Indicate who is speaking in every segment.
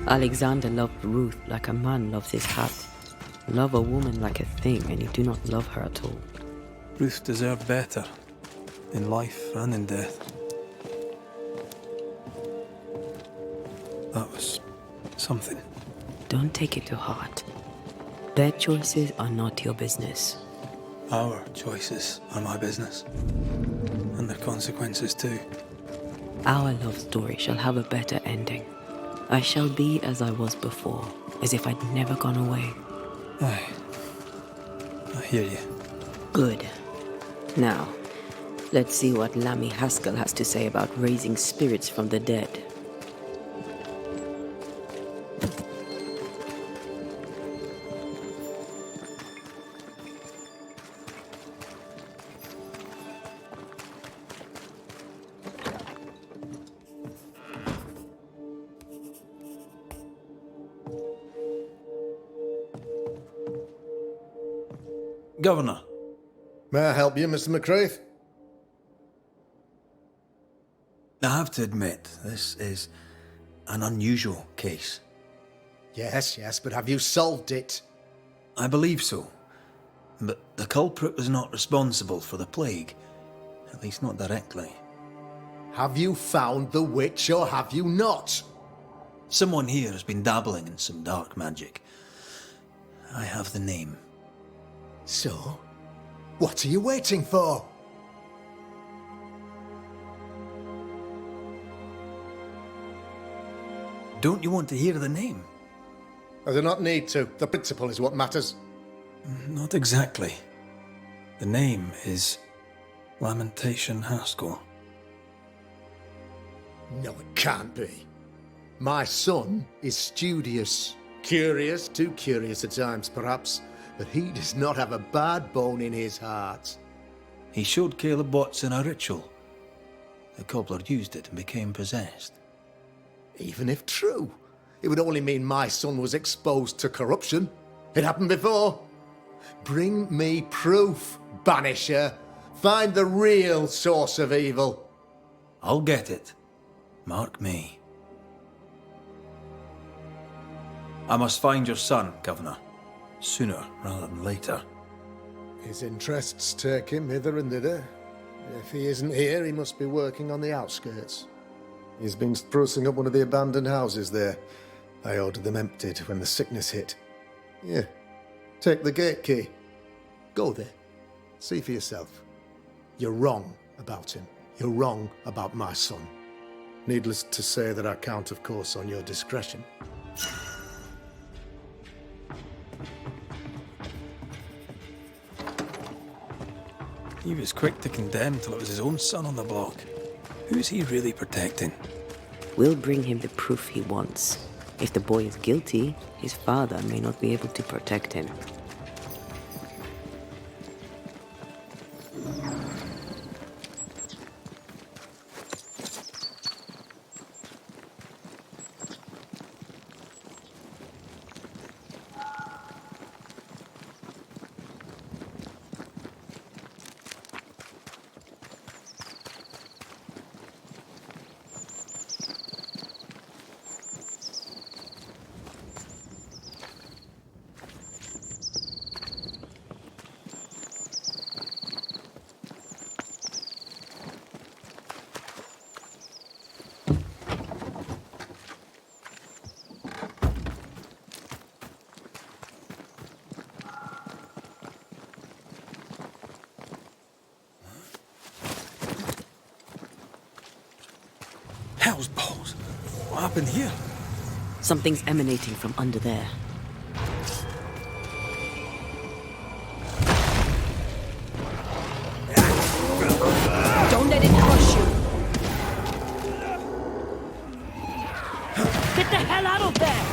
Speaker 1: Alexander loved Ruth like a man loves his hat. Love a woman like a thing, and you do not love her at all.
Speaker 2: Ruth deserved better, in life and in death. That was something.
Speaker 1: Don't take it to heart. Their choices are not your business.
Speaker 2: Our choices are my business. And their consequences too.
Speaker 1: Our love story shall have a better ending. I shall be as I was before, as if I'd never gone away.
Speaker 2: Aye. I hear you.
Speaker 1: Good. Now, let's see what Lammy Haskell has to say about raising spirits from the dead.
Speaker 2: Governor.
Speaker 3: May I help you, Mr. McCraith?
Speaker 4: I have to admit, this is an unusual case.
Speaker 3: Yes, but have you solved it?
Speaker 4: I believe so. But the culprit was not responsible for the plague. At least not directly.
Speaker 3: Have you found the witch or have you not?
Speaker 4: Someone here has been dabbling in some dark magic. I have the name.
Speaker 3: So, what are you waiting for?
Speaker 4: Don't you want to hear the name?
Speaker 3: I do not need to. The principle is what matters.
Speaker 2: Not exactly. The name is Lamentation Haskell.
Speaker 3: No, it can't be. My son is studious. Curious, too curious at times, perhaps. But he does not have a bad bone in his heart.
Speaker 4: He showed Caleb Watson a ritual. The cobbler used it and became possessed.
Speaker 3: Even if true, it would only mean my son was exposed to corruption. It happened before. Bring me proof, Banisher. Find the real source of evil.
Speaker 4: I'll get it. Mark me. I must find your son, Governor. Sooner rather than later.
Speaker 3: His interests take him hither and thither. If he isn't here, he must be working on the outskirts. He's been sprucing up one of the abandoned houses there. I ordered them emptied when the sickness hit. Yeah, take the gate key. Go there. See for yourself. You're wrong about him. You're wrong about my son. Needless to say that I count, of course, on your discretion.
Speaker 2: He was quick to condemn till it was his own son on the block. Who's he really protecting?
Speaker 1: We'll bring him the proof he wants. If the boy is guilty, his father may not be able to protect him.
Speaker 2: Hell's balls. What happened here?
Speaker 1: Something's emanating from under there. Don't let it crush you! Get the hell out of there!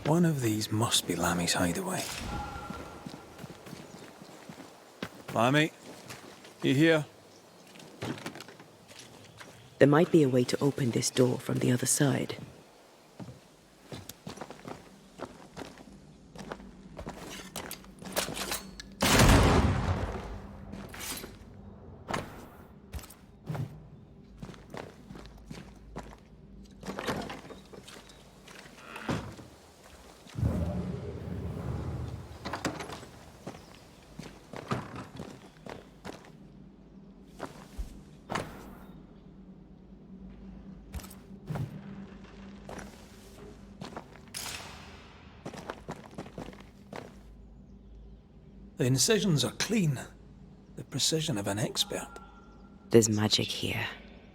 Speaker 2: One of these must be Lammy's hideaway. Lammy, you here?
Speaker 1: There might be a way to open this door from the other side.
Speaker 2: The incisions are clean. The precision of an expert.
Speaker 1: There's magic here,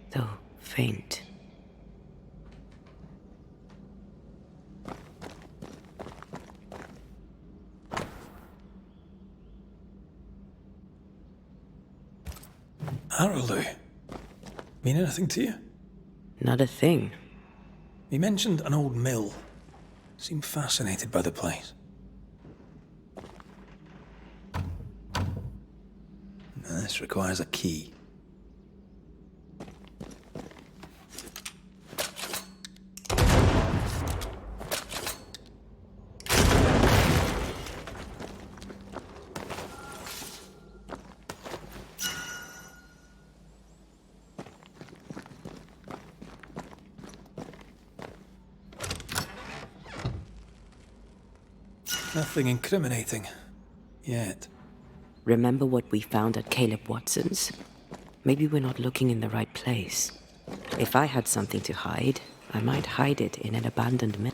Speaker 1: though faint.
Speaker 2: Arrowloo. Mean anything to you?
Speaker 1: Not a thing.
Speaker 2: He mentioned an old mill. Seemed fascinated by the place. This requires a key. Nothing incriminating. Yet.
Speaker 1: Remember what we found at Caleb Watson's? Maybe we're not looking in the right place. If I had something to hide, I might hide it in an abandoned mill.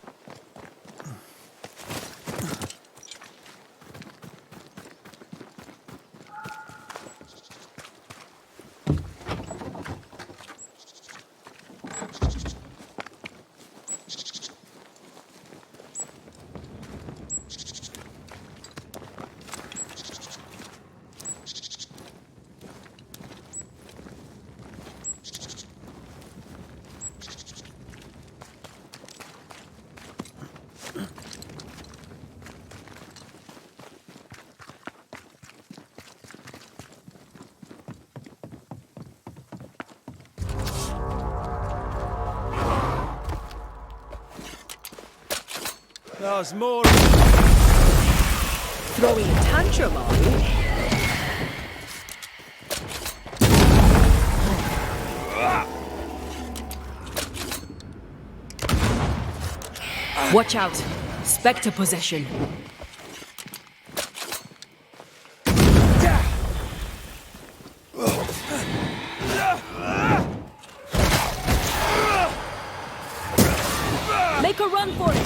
Speaker 2: There's more.
Speaker 5: Throwing a tantrum, are you? Watch out! Spectre possession. Make a run for it!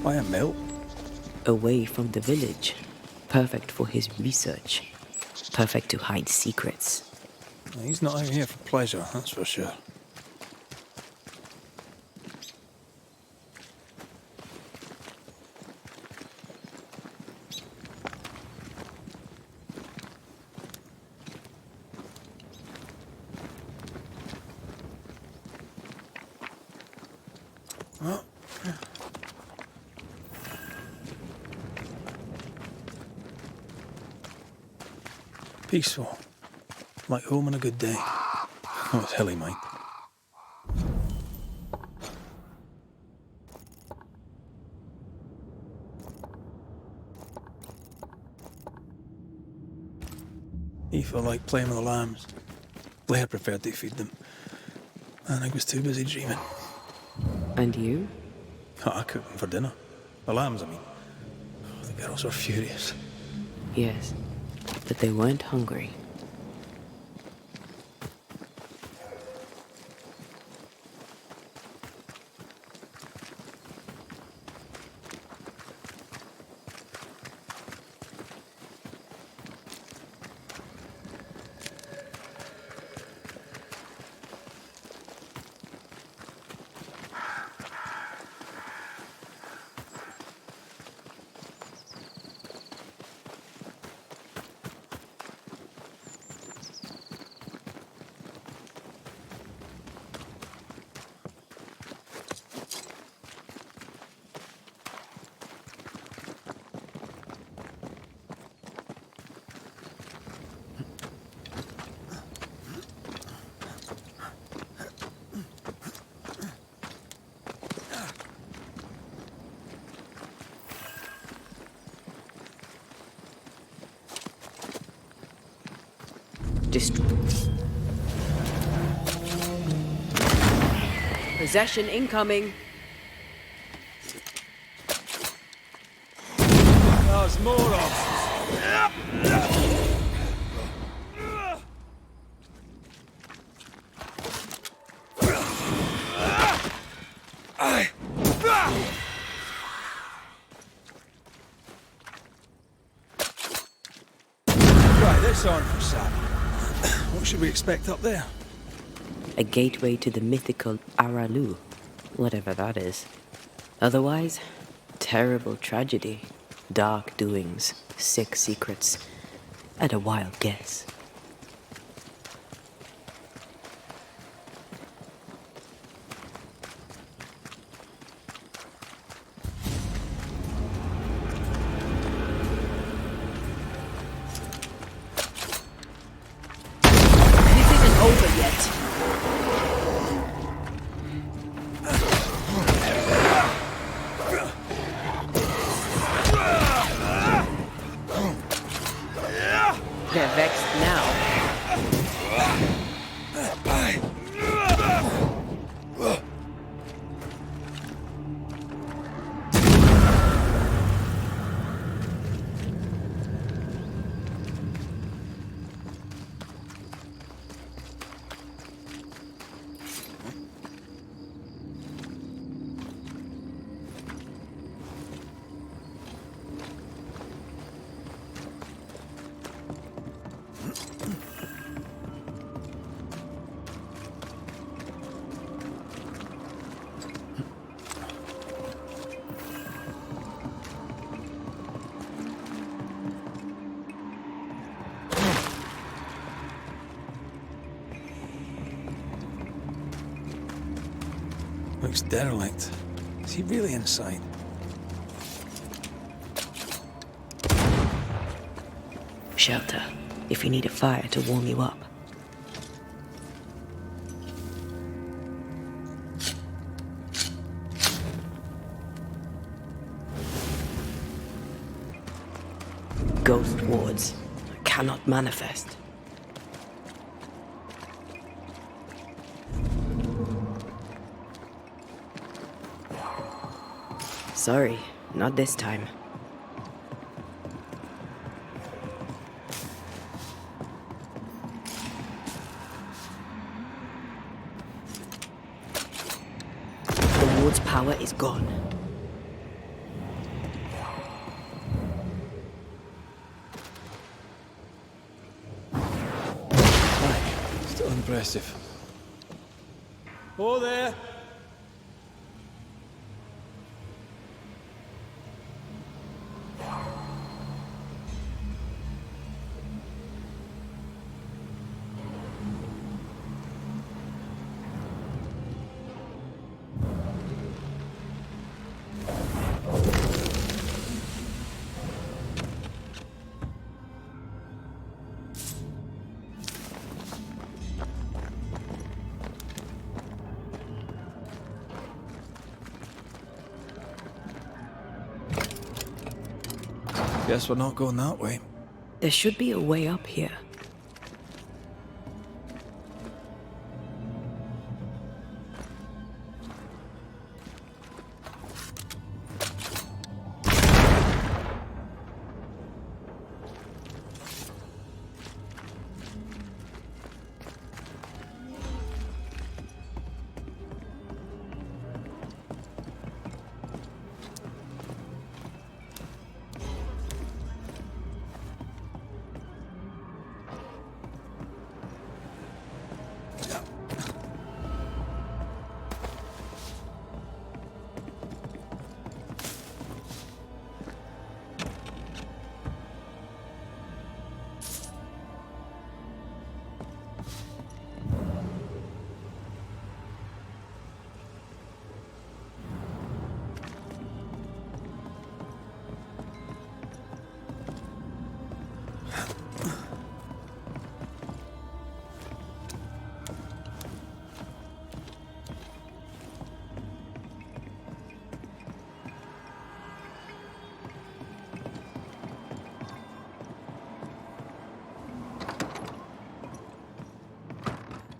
Speaker 2: Why a mill?
Speaker 1: Away from the village. Perfect for his research. Perfect to hide secrets.
Speaker 2: He's not out here for pleasure, that's for sure. Oh. Peaceful. Like home on a good day. Oh, it's hilly, mate. Aoife liked playing with the lambs. Blair preferred to feed them. And I was too busy dreaming.
Speaker 1: And you?
Speaker 2: I cooked them for dinner. The lambs, I mean. Oh, the girls were furious.
Speaker 1: Yes, but they weren't hungry.
Speaker 5: Possession incoming.
Speaker 2: There's more of. try this on for Sam. What should we expect up there?
Speaker 1: A gateway to the mythical Aralu, whatever that is. Otherwise, terrible tragedy, dark doings, sick secrets, and a wild guess.
Speaker 5: This isn't over yet. They're vexed now.
Speaker 2: Looks derelict. Is he really inside?
Speaker 1: Shelter, if you need a fire to warm you up. Ghost wards cannot manifest. Sorry, not this time. The ward's power is gone.
Speaker 2: Still impressive. Oh there! Guess we're not going that way.
Speaker 1: There should be a way up here.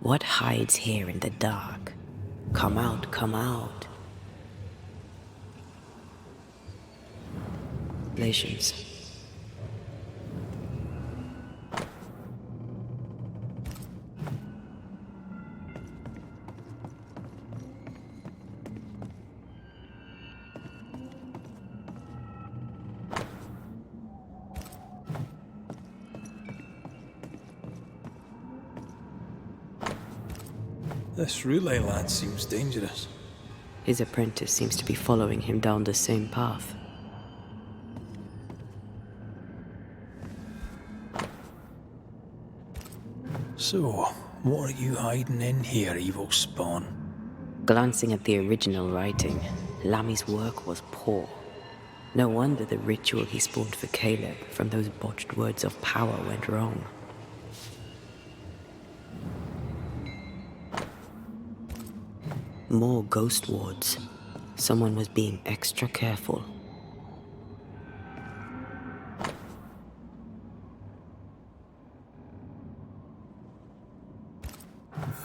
Speaker 1: What hides here in the dark? Come out, come out. Relations.
Speaker 2: This relay lad seems dangerous.
Speaker 1: His apprentice seems to be following him down the same path.
Speaker 2: So, what are you hiding in here, evil spawn?
Speaker 1: Glancing at the original writing, Lammy's work was poor. No wonder the ritual he spawned for Caleb from those botched words of power went wrong. More ghost wards. Someone was being extra careful.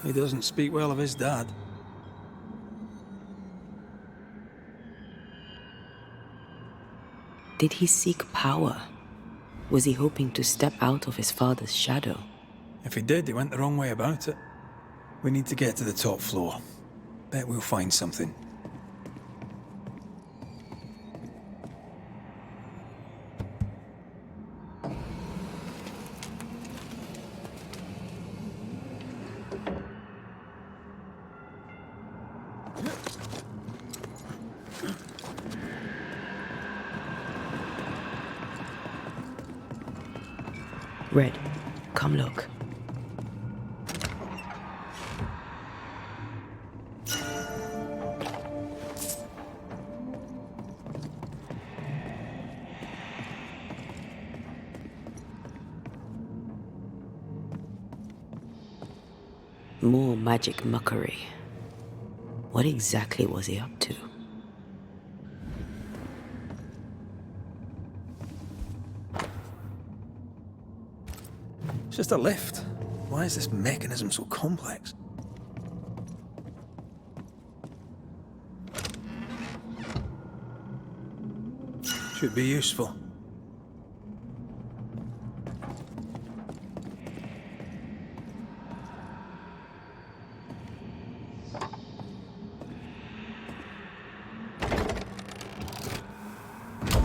Speaker 2: He doesn't speak well of his dad.
Speaker 1: Did he seek power? Was he hoping to step out of his father's shadow?
Speaker 2: If he did, he went the wrong way about it. We need to get to the top floor. Bet we'll find something.
Speaker 1: Red, come look. More magic muckery. What exactly was he up to?
Speaker 2: It's just a lift. Why is this mechanism so complex? Should be useful.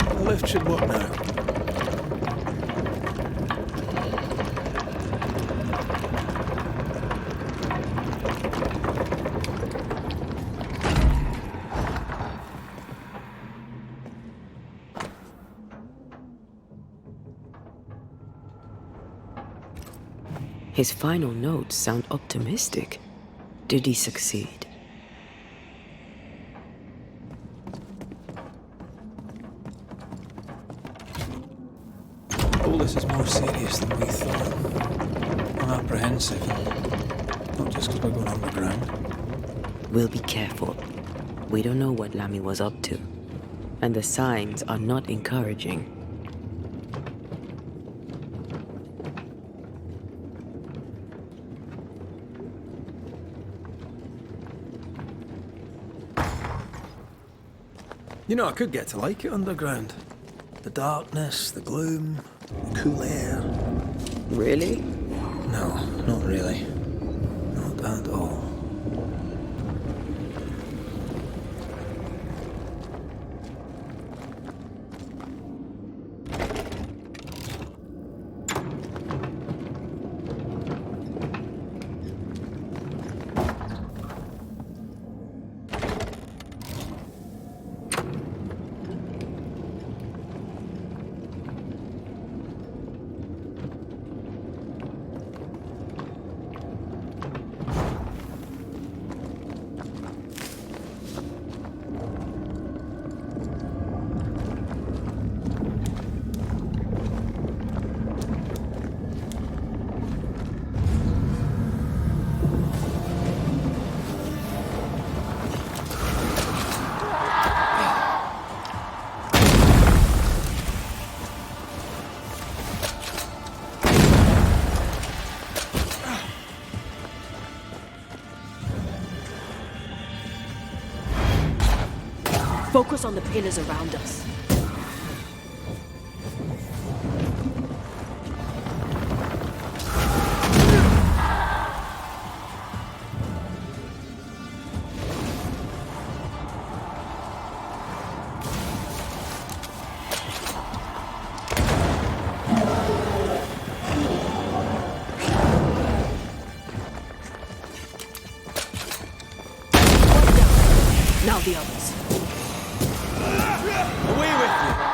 Speaker 2: The lift should work now.
Speaker 1: His final notes sound optimistic. Did he succeed?
Speaker 2: All this is more serious than we thought. I'm apprehensive. Not just because we're going underground.
Speaker 1: We'll be careful. We don't know what Lammy was up to. And the signs are not encouraging.
Speaker 2: You know, I could get to like it underground. The darkness, the gloom, the cool air.
Speaker 1: Really?
Speaker 2: No, not really. Not at all.
Speaker 5: Focus on the pillars around us. about the others?
Speaker 4: Away with you!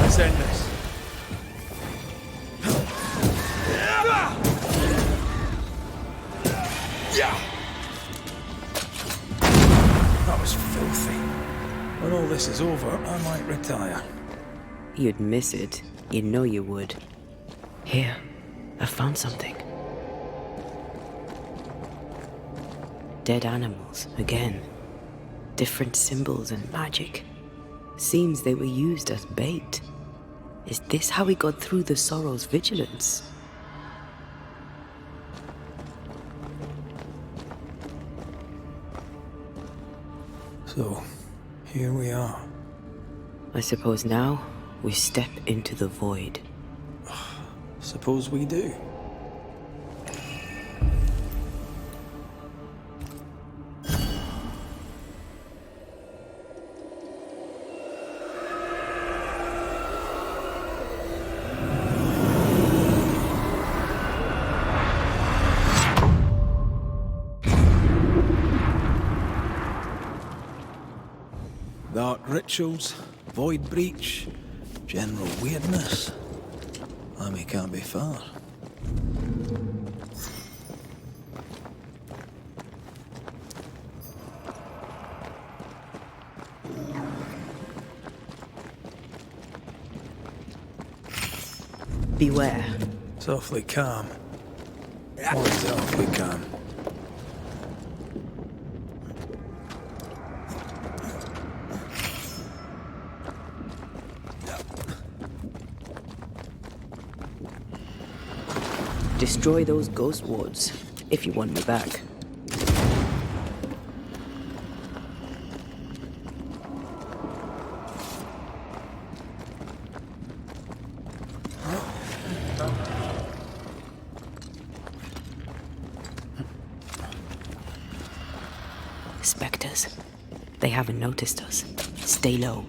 Speaker 4: Let's end this. That was filthy. When all this is over, I might retire.
Speaker 1: You'd miss it. You know you would. Here, I found something. Dead animals, again. Different symbols and magic. Seems they were used as bait. Is this how we got through the Sorrow's vigilance?
Speaker 2: So, here we are.
Speaker 1: I suppose now we step into the void.
Speaker 2: Suppose we do.
Speaker 4: Dark rituals, void breach, general weirdness. Lammy can't be far.
Speaker 1: Beware.
Speaker 2: It's awfully calm. Or is it awfully calm?
Speaker 1: Destroy those ghost wards, if you want me back. Spectres. They haven't noticed us. Stay low.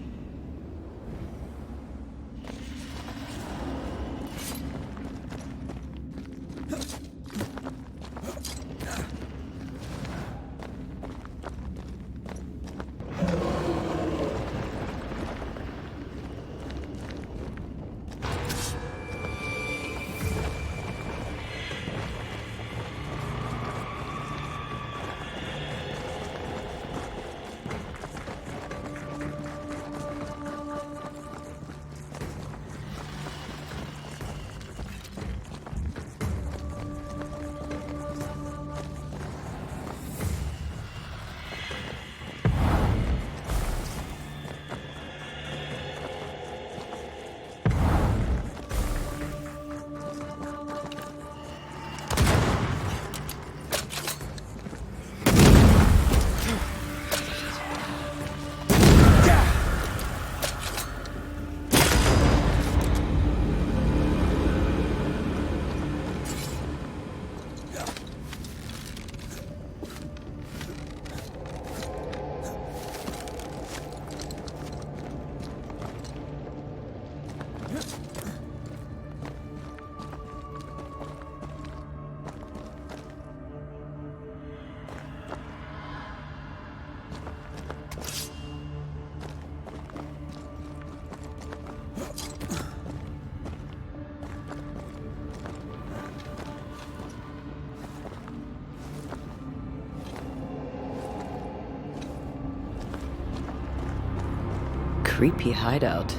Speaker 1: Creepy hideout.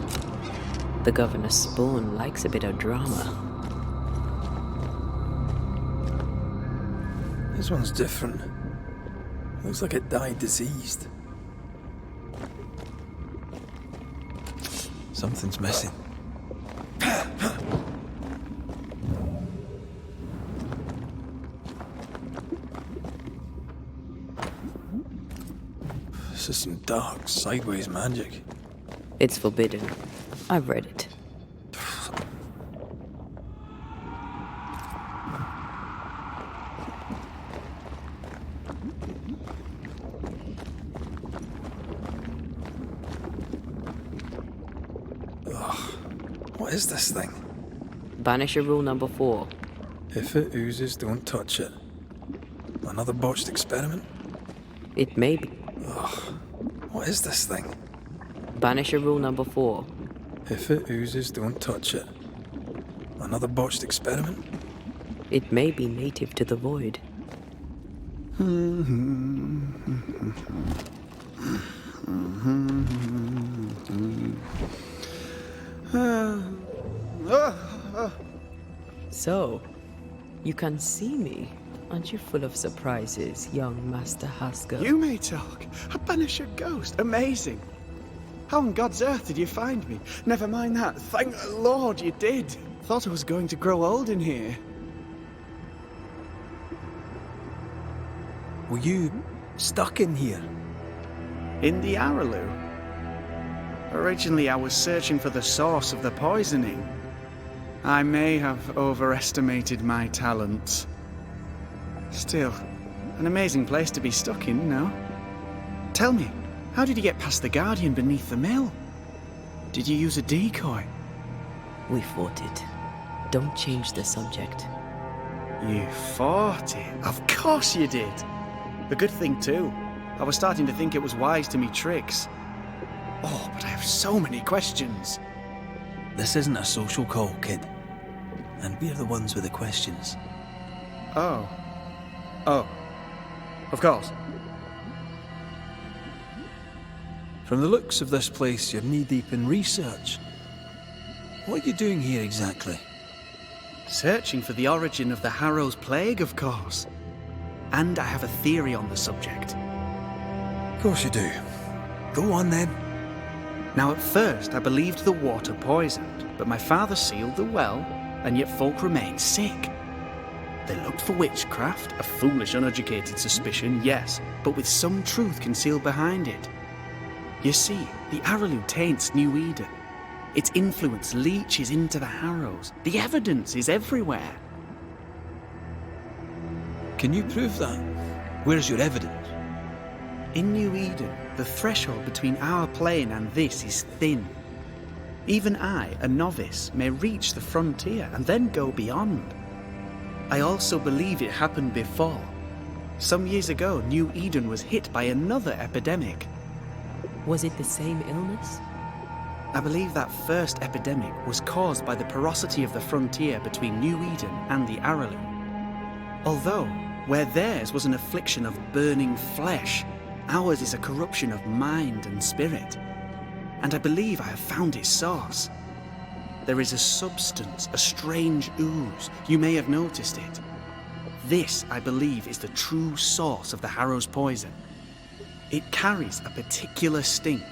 Speaker 1: The Governor's spawn likes a bit of drama.
Speaker 2: This one's different. Looks like it died diseased.
Speaker 4: Something's missing.
Speaker 2: This is some dark, sideways magic.
Speaker 1: It's forbidden. I've read it.
Speaker 2: What is this thing?
Speaker 1: Banisher rule number 4.
Speaker 2: If it oozes, don't touch it. Another botched experiment?
Speaker 1: It may be.
Speaker 2: What is this thing?
Speaker 1: Banisher rule number 4.
Speaker 2: If it oozes, don't touch it. Another botched experiment?
Speaker 1: It may be native to the void. So, you can see me. Aren't you full of surprises, young Master Haskell?
Speaker 6: You may talk. A Banisher ghost. Amazing. How on God's earth did you find me? Never mind that. Thank the Lord you did. Thought I was going to grow old in here.
Speaker 4: Were you stuck in here?
Speaker 6: In the Araloo? Originally, I was searching for the source of the poisoning. I may have overestimated my talents. Still, an amazing place to be stuck in, no? Tell me, how did you get past the Guardian beneath the mill? Did you use a decoy?
Speaker 1: We fought it. Don't change the subject.
Speaker 6: You fought it? Of course you did! A good thing, too. I was starting to think it was wise to me tricks. Oh, but I have so many questions.
Speaker 4: This isn't a social call, kid. And we're the ones with the questions.
Speaker 6: Oh. Oh. Of course.
Speaker 4: From the looks of this place, you're knee-deep in research. What are you doing here exactly?
Speaker 6: Searching for the origin of the Harrow's Plague, of course. And I have a theory on the subject.
Speaker 4: Of course you do. Go on then.
Speaker 6: Now, at first, I believed the water poisoned, but my father sealed the well, and yet folk remained sick. They looked for witchcraft, a foolish, uneducated suspicion, yes, but with some truth concealed behind it. You see, the Araloo taints New Eden. Its influence leaches into the Harrows. The evidence is everywhere.
Speaker 4: Can you prove that? Where's your evidence?
Speaker 6: In New Eden, the threshold between our plane and this is thin. Even I, a novice, may reach the frontier and then go beyond. I also believe it happened before. Some years ago, New Eden was hit by another epidemic.
Speaker 1: Was it the same illness?
Speaker 6: I believe that first epidemic was caused by the porosity of the frontier between New Eden and the Araloo. Although, where theirs was an affliction of burning flesh, ours is a corruption of mind and spirit. And I believe I have found its source. There is a substance, a strange ooze. You may have noticed it. This, I believe, is the true source of the Harrow's poison. It carries a particular stink,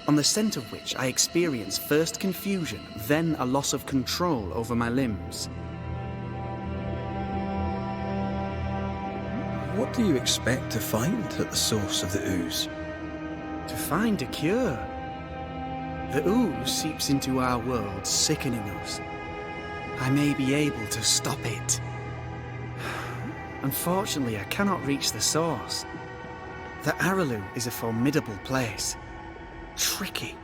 Speaker 6: on the scent of which I experience first confusion, then a loss of control over my limbs.
Speaker 4: What do you expect to find at the source of the ooze?
Speaker 6: To find a cure. The ooze seeps into our world, sickening us. I may be able to stop it. Unfortunately, I cannot reach the source. The Araloo is a formidable place. Tricky.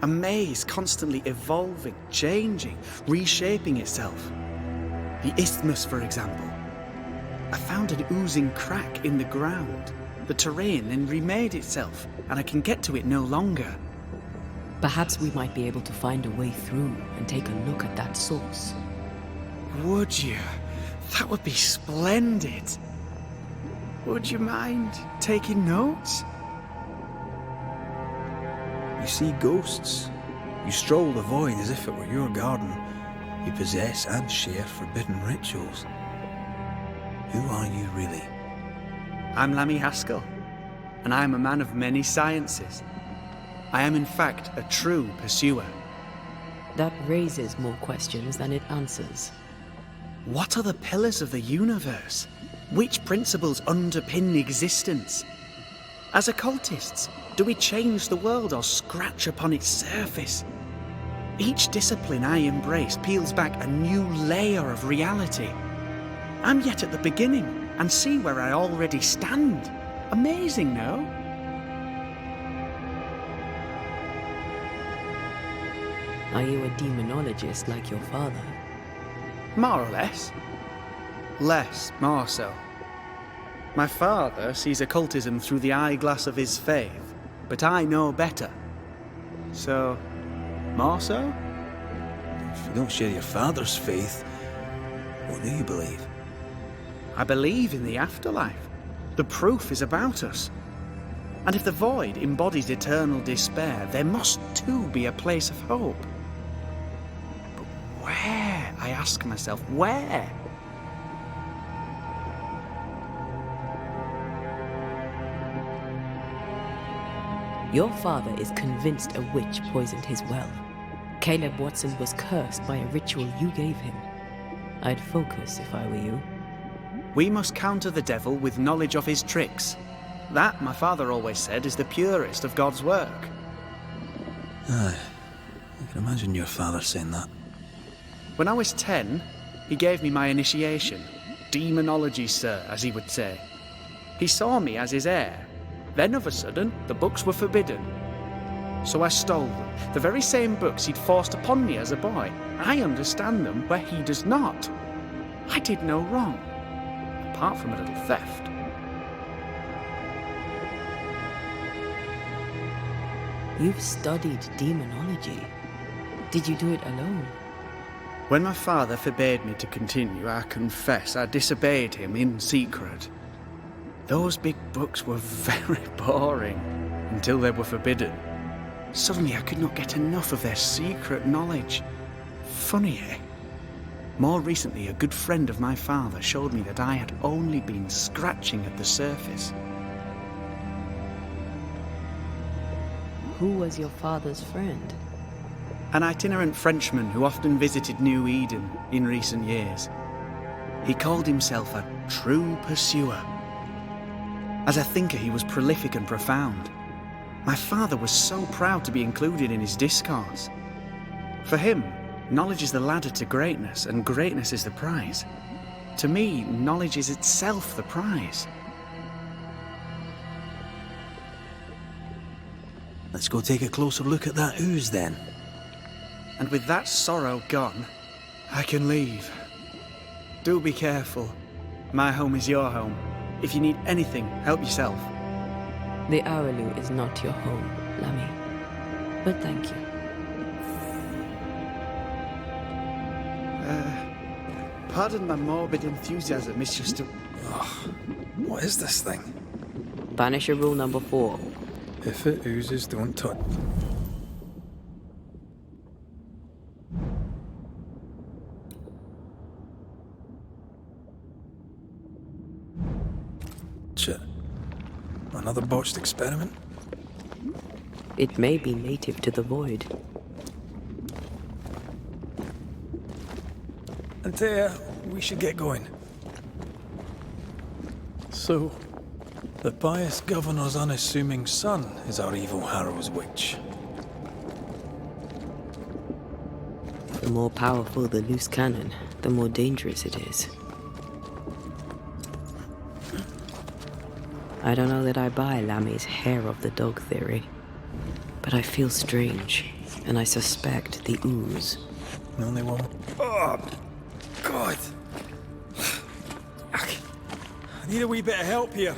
Speaker 6: A maze constantly evolving, changing, reshaping itself. The isthmus, for example. I found an oozing crack in the ground. The terrain then remade itself, and I can get to it no longer.
Speaker 1: Perhaps we might be able to find a way through and take a look at that source.
Speaker 6: Would you? That would be splendid. Would you mind taking notes?
Speaker 4: You see ghosts. You stroll the void as if it were your garden. You possess and share forbidden rituals. Who are you really?
Speaker 6: I'm Lammy Haskell, and I am a man of many sciences. I am in fact a true pursuer.
Speaker 1: That raises more questions than it answers.
Speaker 6: What are the pillars of the universe? Which principles underpin existence? As occultists, do we change the world or scratch upon its surface? Each discipline I embrace peels back a new layer of reality. I'm yet at the beginning and see where I already stand. Amazing, no?
Speaker 1: Are you a demonologist like your father?
Speaker 6: More or less. Less, more so. My father sees occultism through the eyeglass of his faith, but I know better. So, more so?
Speaker 4: If you don't share your father's faith, what do you believe?
Speaker 6: I believe in the afterlife. The proof is about us. And if the void embodies eternal despair, there must too be a place of hope. But where, I ask myself, where?
Speaker 1: Your father is convinced a witch poisoned his well. Caleb Watson was cursed by a ritual you gave him. I'd focus if I were you.
Speaker 6: We must counter the devil with knowledge of his tricks. That, my father always said, is the purest of God's work.
Speaker 4: Aye. I can imagine your father saying that.
Speaker 6: When I was 10, he gave me my initiation. Demonology, sir, as he would say. He saw me as his heir. Then, of a sudden, the books were forbidden. So I stole them, the very same books he'd forced upon me as a boy. I understand them where he does not. I did no wrong, apart from a little theft.
Speaker 1: You've studied demonology. Did you do it alone?
Speaker 6: When my father forbade me to continue, I confess I disobeyed him in secret. Those big books were very boring until they were forbidden. Suddenly I could not get enough of their secret knowledge. Funny, eh? More recently, a good friend of my father showed me that I had only been scratching at the surface.
Speaker 1: Who was your father's friend?
Speaker 6: An itinerant Frenchman who often visited New Eden in recent years. He called himself a true pursuer. As a thinker, he was prolific and profound. My father was so proud to be included in his discourse. For him, knowledge is the ladder to greatness, and greatness is the prize. To me, knowledge is itself the prize.
Speaker 4: Let's go take a closer look at that ooze then.
Speaker 6: And with that sorrow gone, I can leave. Do be careful. My home is your home. If you need anything, help yourself.
Speaker 1: The Aralu is not your home, Lammy. But thank you.
Speaker 6: Pardon my morbid enthusiasm, it's just a...
Speaker 2: What is this thing?
Speaker 1: Banisher rule number 4.
Speaker 2: If it oozes, don't touch. Shit. Another botched experiment?
Speaker 1: It may be native to the void.
Speaker 2: Antea, we should get going. So, the pious governor's unassuming son is our evil Harrow's witch.
Speaker 1: The more powerful the loose cannon, the more dangerous it is. I don't know that I buy Lammy's hair of the dog theory, but I feel strange, and I suspect the ooze.
Speaker 2: The only one. Oh, God! I need a wee bit of help here.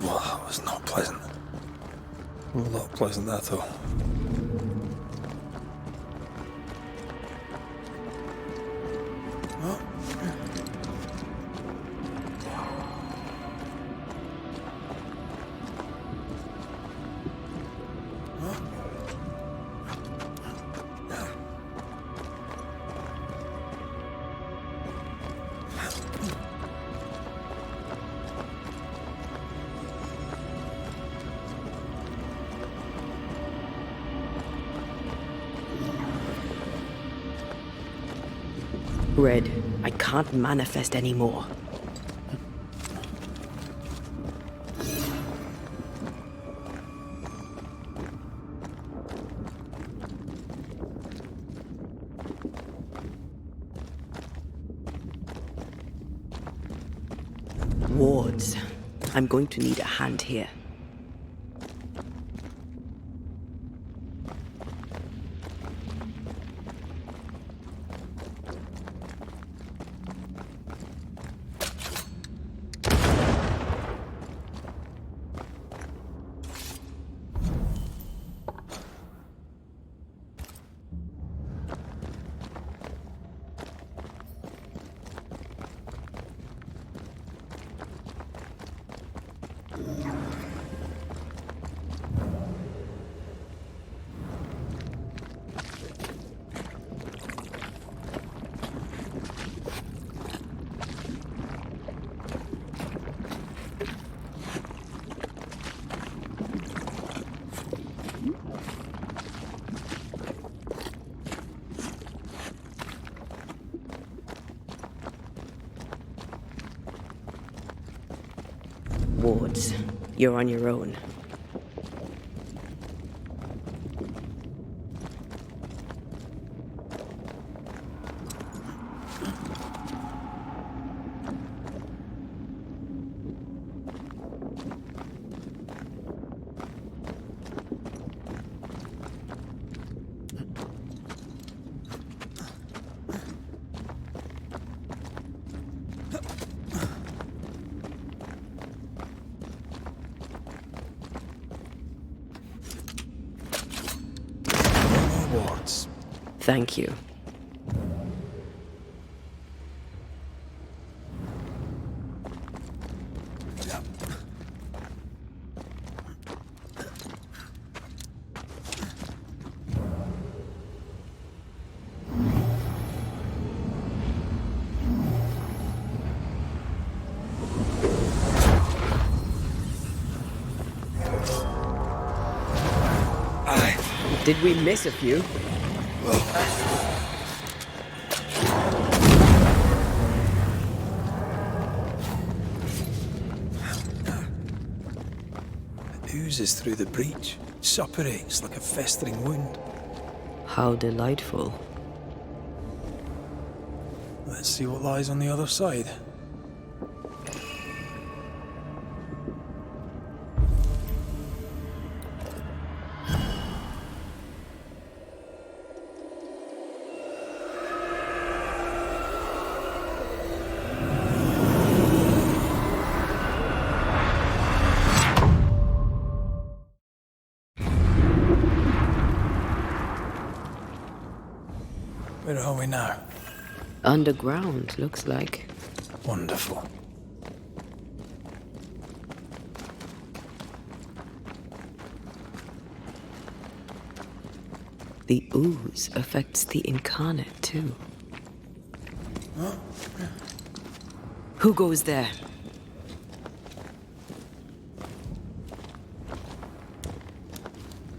Speaker 2: Well, that was not pleasant. Well, not pleasant at all.
Speaker 1: Red, I can't manifest anymore. I'm going to need a hand here. Wards, you're on your own.
Speaker 2: Wards.
Speaker 1: Thank you. Did we miss a few?
Speaker 2: It oozes through the breach, suppurates like a festering wound.
Speaker 1: How delightful.
Speaker 2: Let's see what lies on the other side. Where are we now?
Speaker 1: Underground, looks like.
Speaker 2: Wonderful.
Speaker 1: The ooze affects the incarnate, too. Who goes there?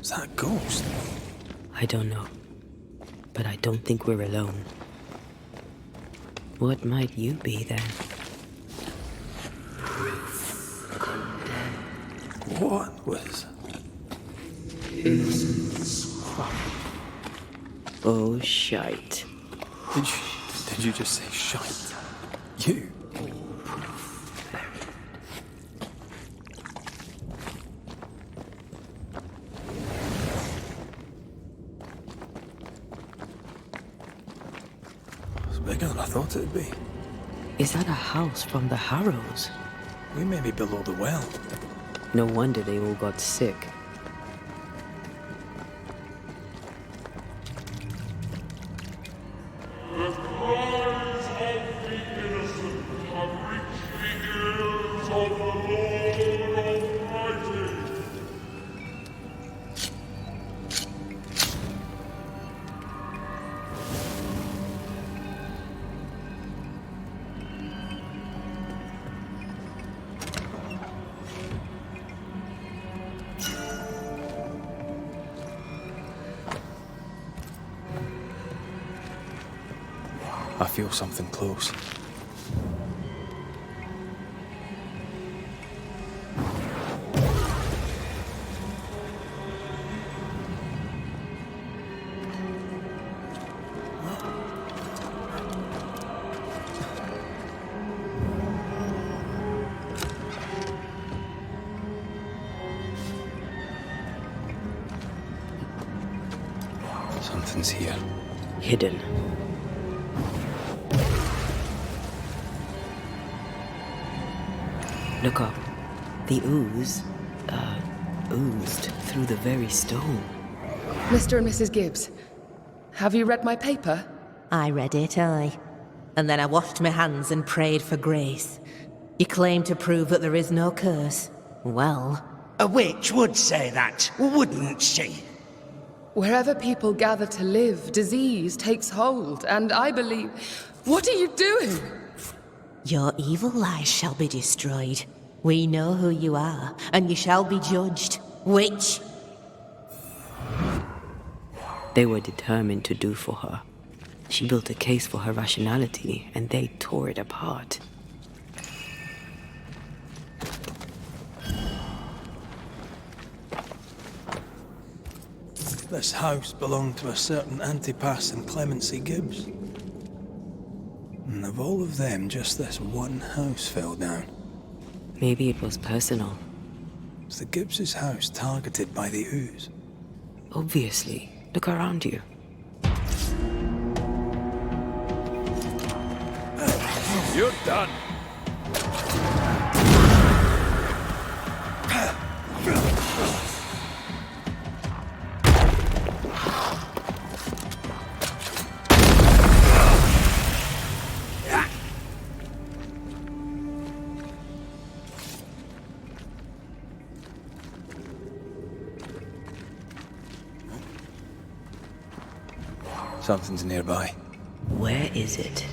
Speaker 2: Is that a ghost?
Speaker 1: I don't know. But I don't think we're alone. What might you be then?
Speaker 2: What was...
Speaker 1: Oh, shite.
Speaker 2: Did you just say shite? You? It's bigger than I thought it'd be.
Speaker 1: Is that a house from the Harrows?
Speaker 2: We may be below the well.
Speaker 1: No wonder they all got sick.
Speaker 2: I feel something close. Something's here.
Speaker 1: Hidden. Look up. The ooze, oozed through the very stone.
Speaker 7: Mr. and Mrs. Gibbs, have you read my paper?
Speaker 8: I read it, aye. And then I washed my hands and prayed for grace. You claim to prove that there is no curse. Well,
Speaker 9: A witch would say that, wouldn't she?
Speaker 7: Wherever people gather to live, disease takes hold, and I believe... What are you doing?
Speaker 8: your evil lies shall be destroyed. We know who you are, and you shall be judged. Witch!
Speaker 1: They were determined to do for her. She built a case for her rationality, and they tore it apart.
Speaker 4: This house belonged to a certain Antipas and Clemency Gibbs. And of all of them, just this one house fell down.
Speaker 1: Maybe it was personal.
Speaker 4: Was the Gibbs' house targeted by the ooze?
Speaker 1: Obviously. Look around you.
Speaker 2: You're done.
Speaker 4: Something's nearby.
Speaker 1: Where is it?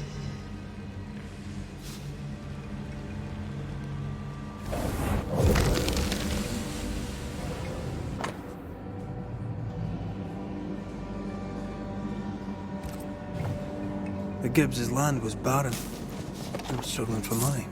Speaker 4: The Gibbs' land was barren. I'm struggling for money.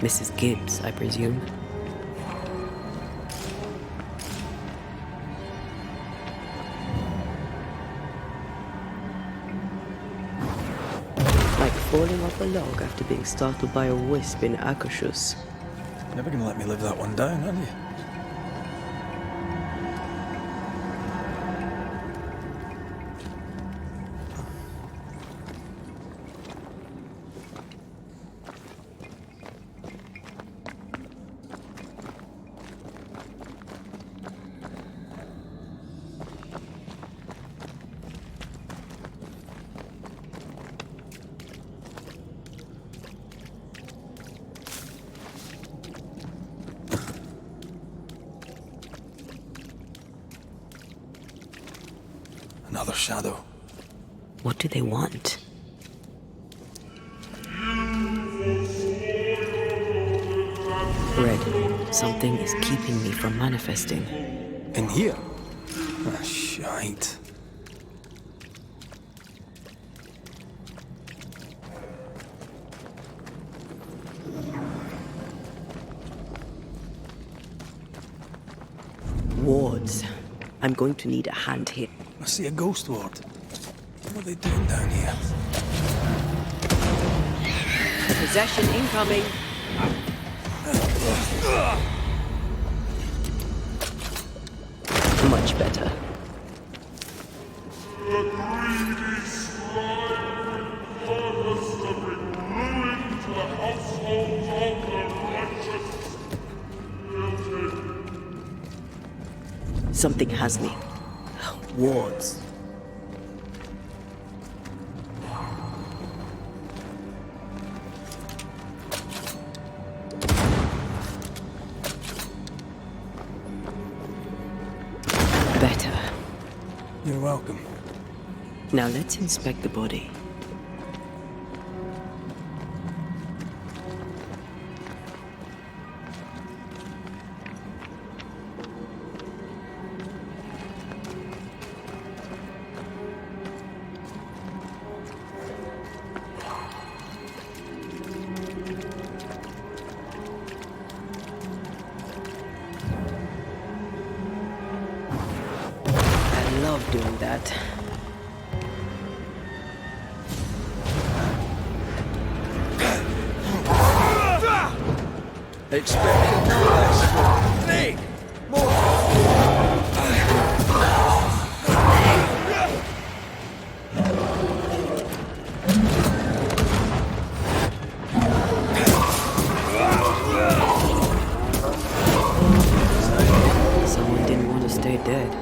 Speaker 1: Mrs. Gibbs, I presume. Like falling off a log after being startled by a wisp in Asus.
Speaker 4: Never gonna let me live that one down, are you? Another shadow.
Speaker 1: What do they want? Red, something is keeping me from manifesting.
Speaker 4: In here? Ah, shite.
Speaker 1: Wards. I'm going to need a hand here.
Speaker 4: I see a ghost ward. What are they doing down here?
Speaker 5: Possession incoming.
Speaker 1: Much better. Something has me. Wards. Better.
Speaker 4: You're welcome.
Speaker 1: Now let's inspect the body. doing that.
Speaker 4: Expecting no less. Nay,
Speaker 1: Someone didn't want to stay dead.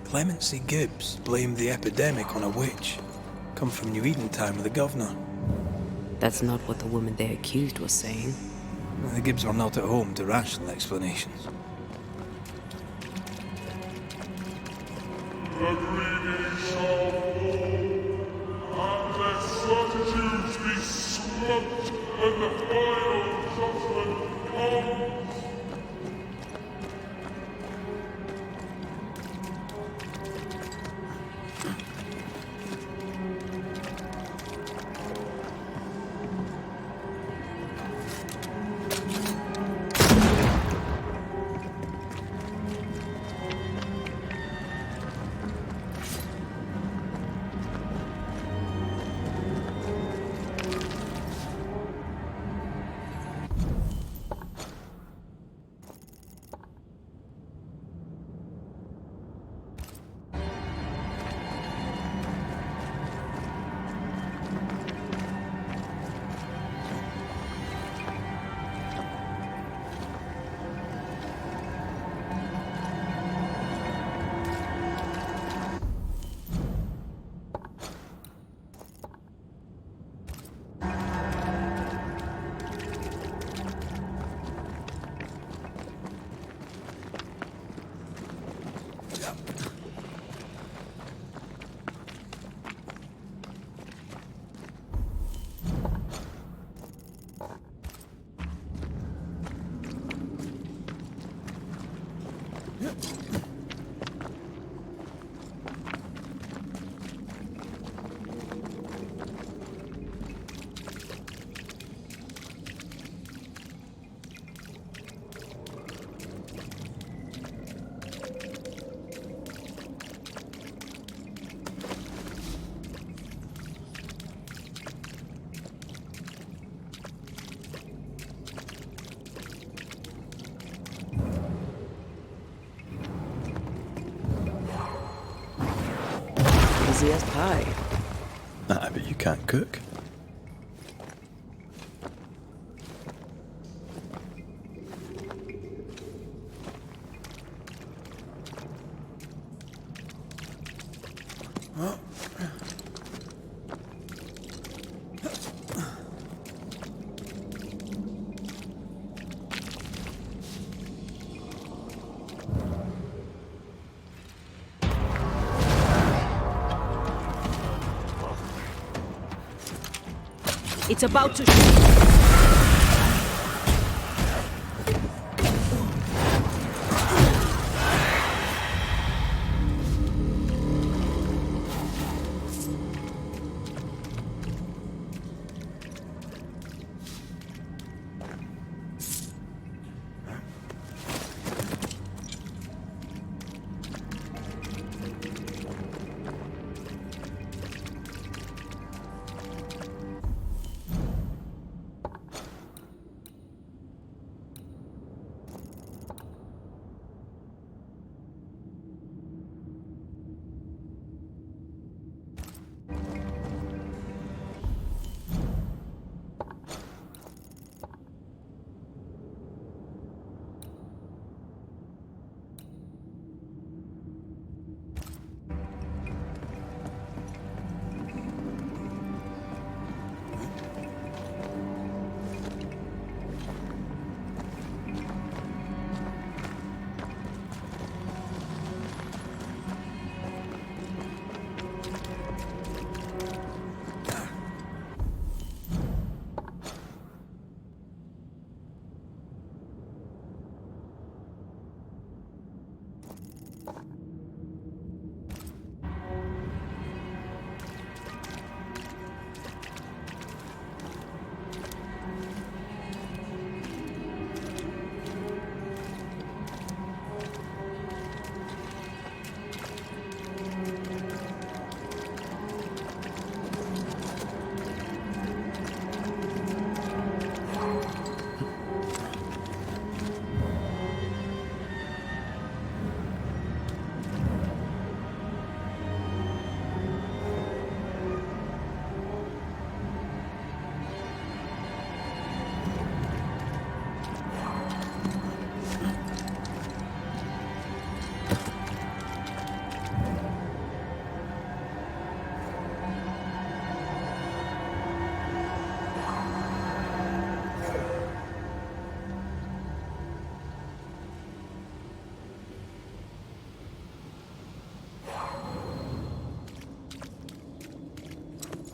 Speaker 4: Clemency Gibbs blamed the epidemic on a witch. Come from New Eden time with the governor.
Speaker 1: That's not what the woman they accused was saying.
Speaker 4: The Gibbs are not at home to rational explanations.
Speaker 10: The greedy shall fall, and their certitudes be smoked when the final judgment comes.
Speaker 1: Easy as pie.
Speaker 4: I bet you can't cook.
Speaker 5: It's about to...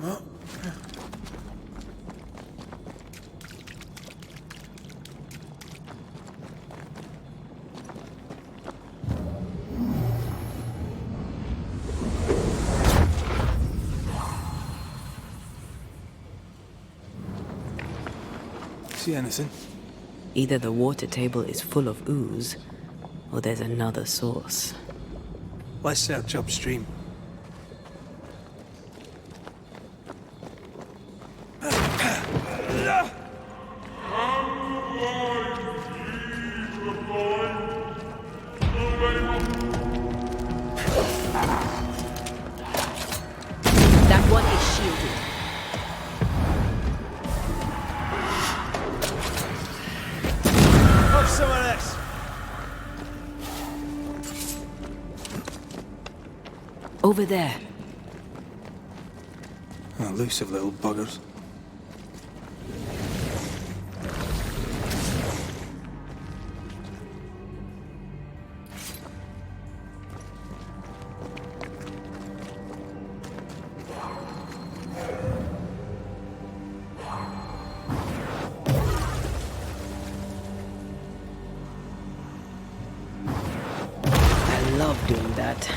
Speaker 2: See anything?
Speaker 1: Either the water table is full of ooze, or there's another source.
Speaker 2: Let's search upstream.
Speaker 5: That one is shielded.
Speaker 2: Have some of this!
Speaker 1: Over there.
Speaker 2: Elusive little buggers.
Speaker 1: I love doing that.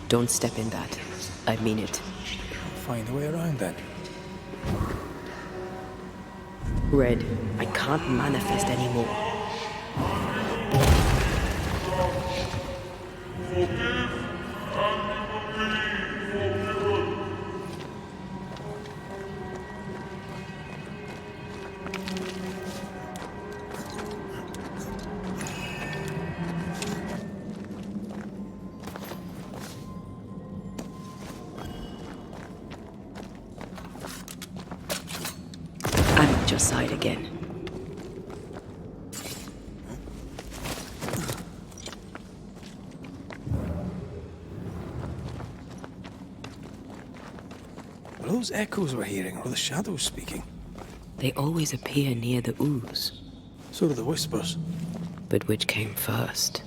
Speaker 1: Don't step in that. I mean it.
Speaker 2: Find a way around then.
Speaker 1: Red, I can't manifest anymore. I'm at your side again.
Speaker 2: Are those echoes we're hearing, or the shadows speaking?
Speaker 1: They always appear near the ooze.
Speaker 2: So do the whispers.
Speaker 1: But which came first?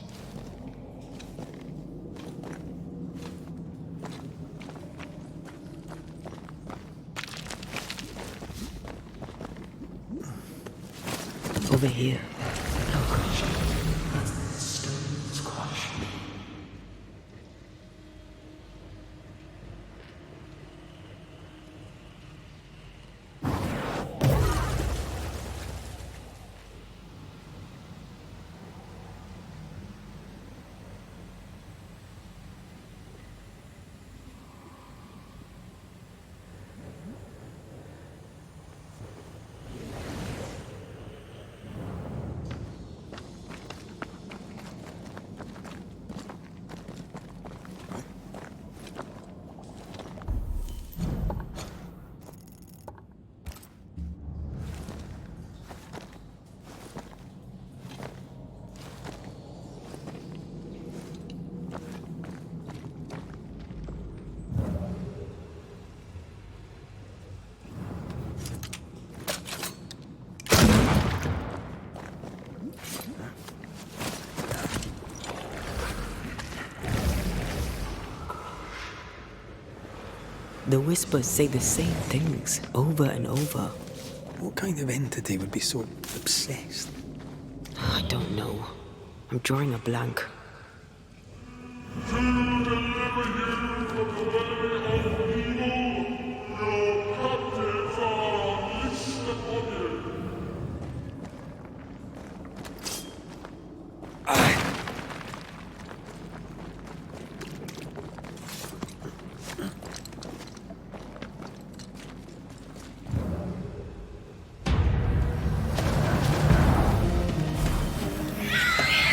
Speaker 1: Over here. The whispers say the same things over and over.
Speaker 2: What kind of entity would be so obsessed?
Speaker 1: I don't know. I'm drawing a blank.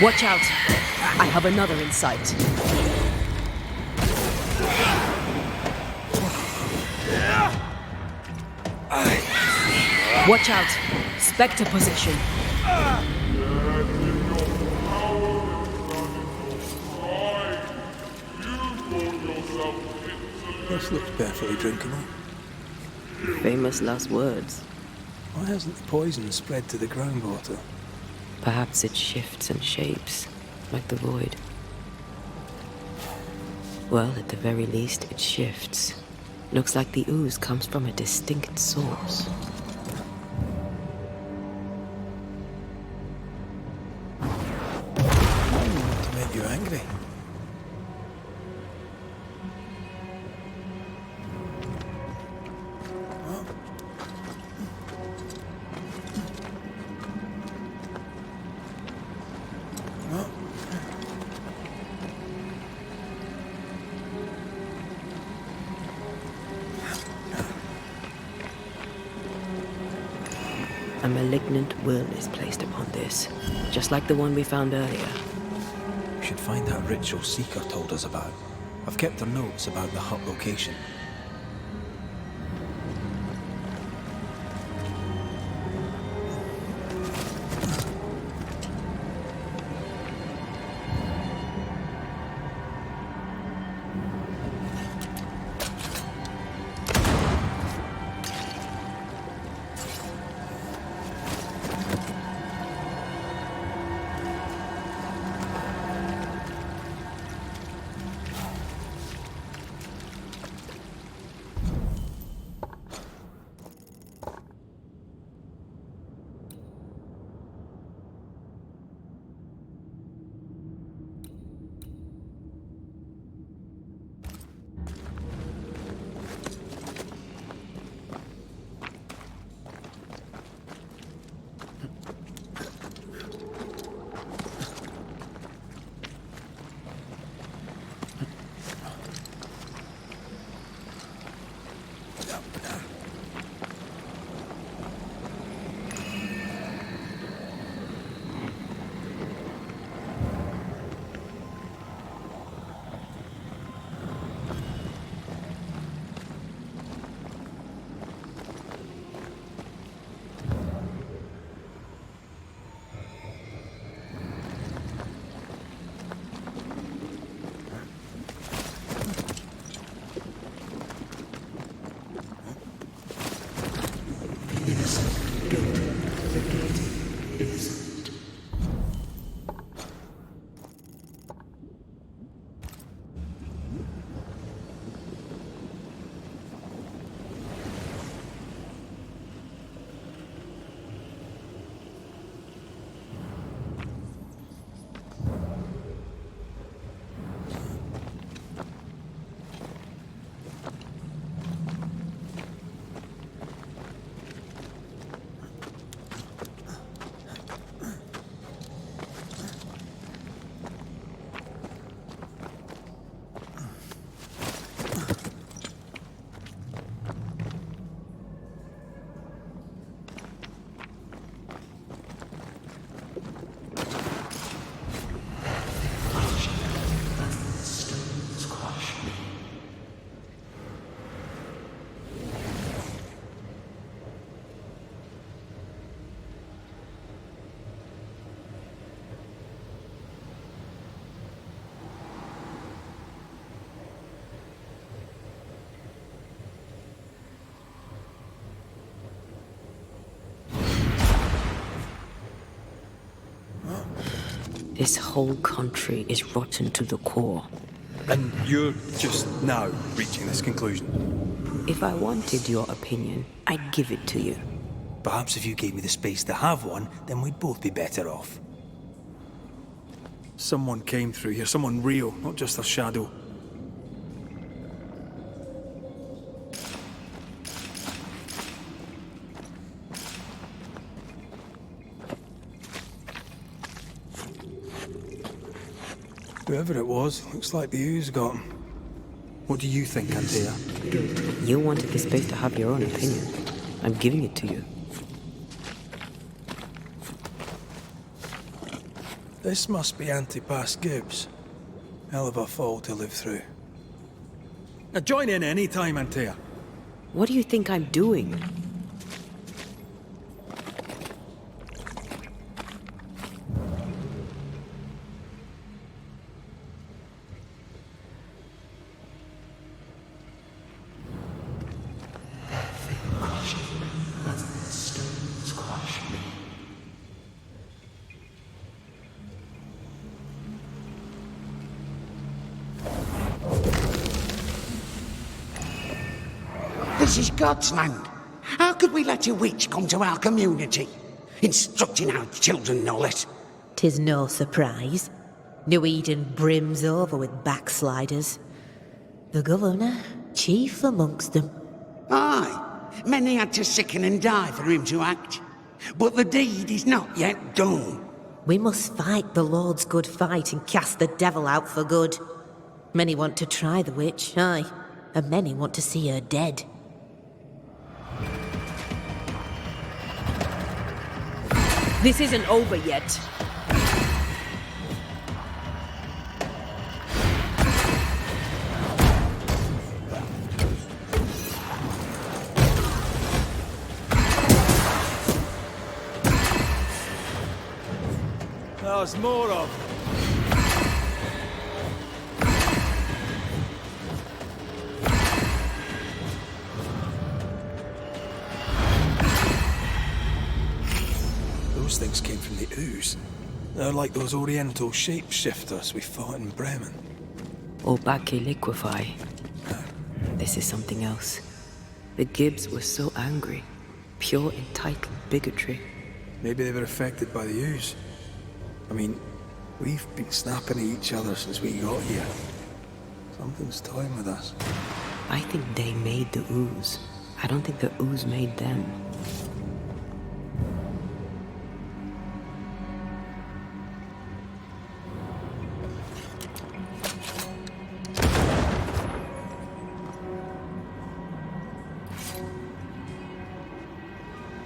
Speaker 5: Watch out! I have another in sight. Watch out! Spectre position.
Speaker 2: This looks perfectly drinkable.
Speaker 1: Famous last words.
Speaker 2: Why hasn't the poison spread to the groundwater?
Speaker 1: Perhaps it shifts and shapes, like the void. Well, at the very least, it shifts. Looks like the ooze comes from a distinct source.
Speaker 2: To make you angry.
Speaker 1: A malignant will is placed upon this, just like the one we found earlier.
Speaker 4: We should find that ritual Seeker told us about. I've kept her notes about the hut location.
Speaker 1: This whole country is rotten to the core.
Speaker 4: And you're just now reaching this conclusion?
Speaker 1: If I wanted your opinion, I'd give it to you.
Speaker 4: Perhaps if you gave me the space to have one, then we'd both be better off. Someone came through here, someone real, not just a shadow. Whoever it was, looks like the ooze got him. What do you think, Antea?
Speaker 1: You wanted the space to have your own opinion. I'm giving it to you.
Speaker 4: This must be Antipas Gibbs. Hell of a fall to live through. Now join in any time, Antea.
Speaker 1: What do you think I'm doing?
Speaker 9: This is God's land. How could we let a witch come to our community? Instructing our children, no less.
Speaker 8: 'Tis no surprise. New Eden brims over with backsliders. The governor, chief amongst them.
Speaker 9: Aye, many had to sicken and die for him to act. But the deed is not yet done.
Speaker 8: We must fight the Lord's good fight and cast the devil out for good. Many want to try the witch, aye, and many want to see her dead.
Speaker 5: This isn't over yet.
Speaker 4: There's more of them. Those things came from the ooze. They're like those oriental shapeshifters we fought in Bremen.
Speaker 1: Obake liquefy. This is something else. The Gibbs were so angry. Pure entitled bigotry.
Speaker 4: Maybe they were affected by the ooze. I mean, we've been snapping at each other since we got here. Something's toying with us.
Speaker 1: I think they made the ooze. I don't think the ooze made them.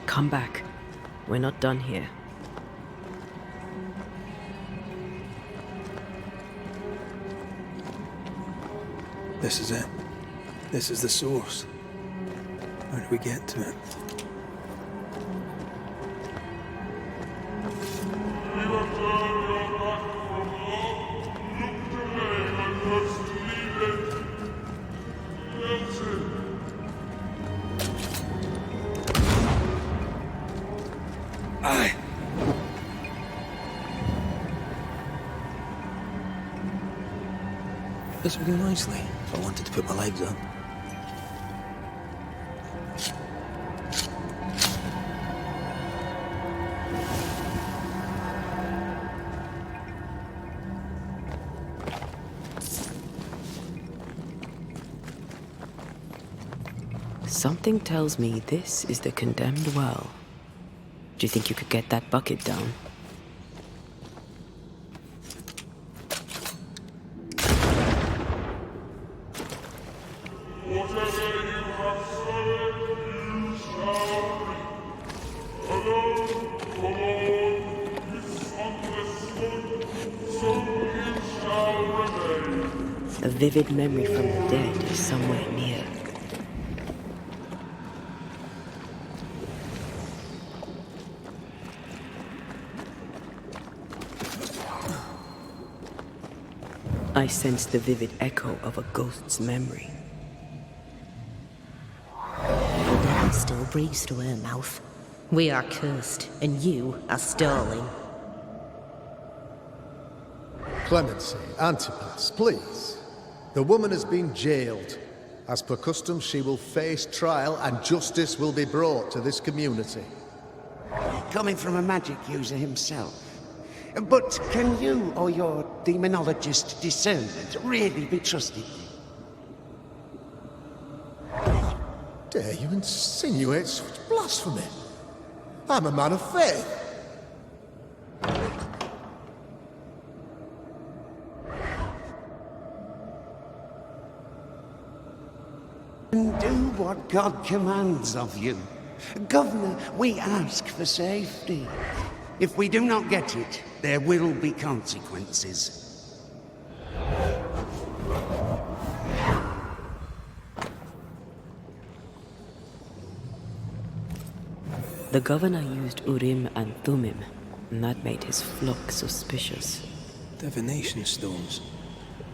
Speaker 1: Come back. We're not done here.
Speaker 4: This is it. This is the source. How do we get to it? Aye. This would go nicely if I wanted to put my legs up.
Speaker 1: Something tells me this is the condemned well. Do you think you could get that bucket down? A vivid memory from the dead is somewhere near. I sense the vivid echo of a ghost's memory.
Speaker 8: The devil still breathes through her mouth. We are cursed, and you are stalling.
Speaker 3: Clemency, Antipas, please. The woman has been jailed. As per custom, she will face trial and justice will be brought to this community.
Speaker 9: Coming from a magic user himself. But can you or your demonologist discernment really be trusted?
Speaker 3: Dare you insinuate such blasphemy? I'm a man of faith.
Speaker 9: And do what God commands of you. Governor, we ask for safety. If we do not get it, there will be consequences.
Speaker 1: The governor used Urim and Thummim, and that made his flock suspicious.
Speaker 4: Divination stones.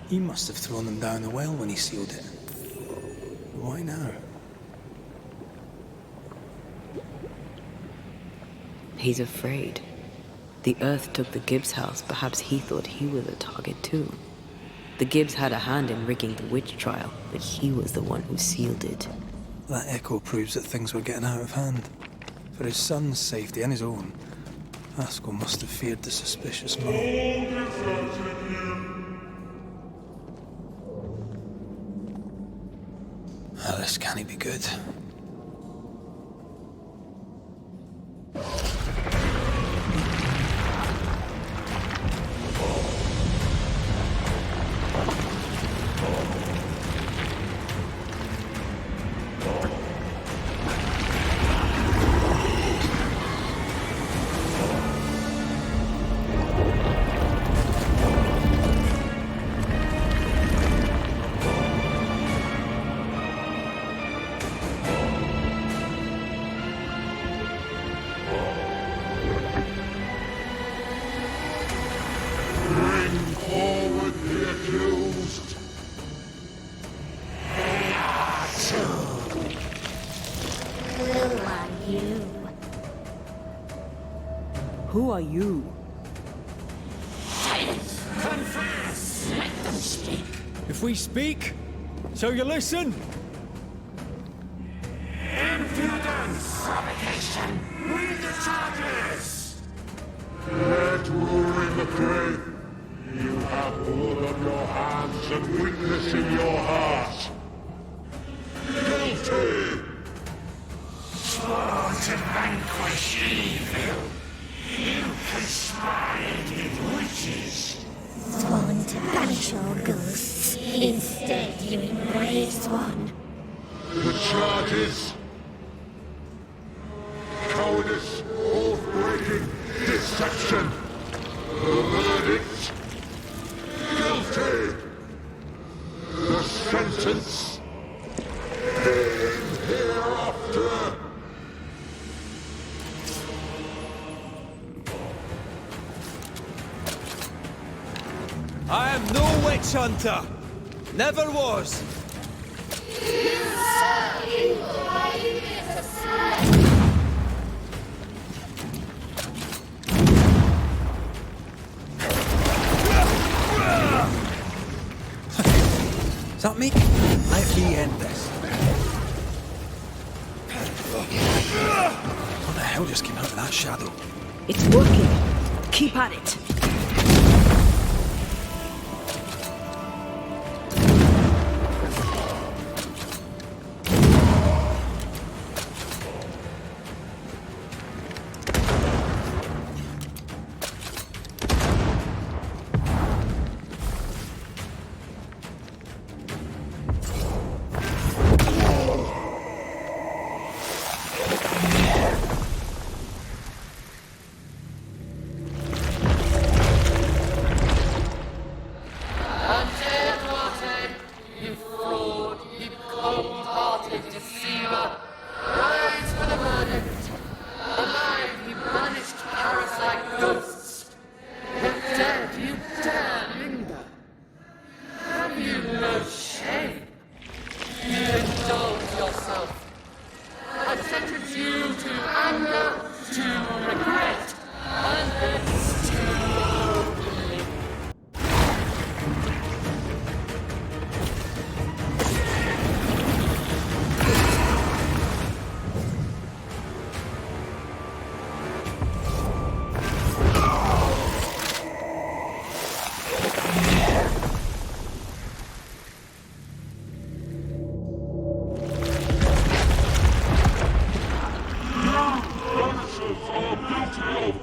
Speaker 4: He must have thrown them down the well when he sealed it. Why now?
Speaker 1: He's afraid. The Earth took the Gibbs house. Perhaps he thought he was a target too. The Gibbs had a hand in rigging the witch trial, but he was the one who sealed it.
Speaker 4: That echo proves that things were getting out of hand. For his son's safety and his own, Haskell must have feared the suspicious monk. Ah, this can't be good.
Speaker 5: Who are you?
Speaker 10: Confess! Let them speak!
Speaker 2: If we speak, shall you listen?
Speaker 10: Impudence! Provocation! Read the charges! Let Urim the grave! You have blood on your hands and weakness in your heart! Guilty! Sworn to vanquish evil! You conspired with witches!
Speaker 11: Sworn to banish all ghosts. Instead, you embraced one.
Speaker 10: The charges! Cowardice, oath-breaking, deception! The verdict! Guilty! The sentence! Pain hereafter!
Speaker 2: I am no witch hunter. Never was.
Speaker 4: Is that me? Let me end this. What the hell just came out of that shadow?
Speaker 5: It's working. Keep at it.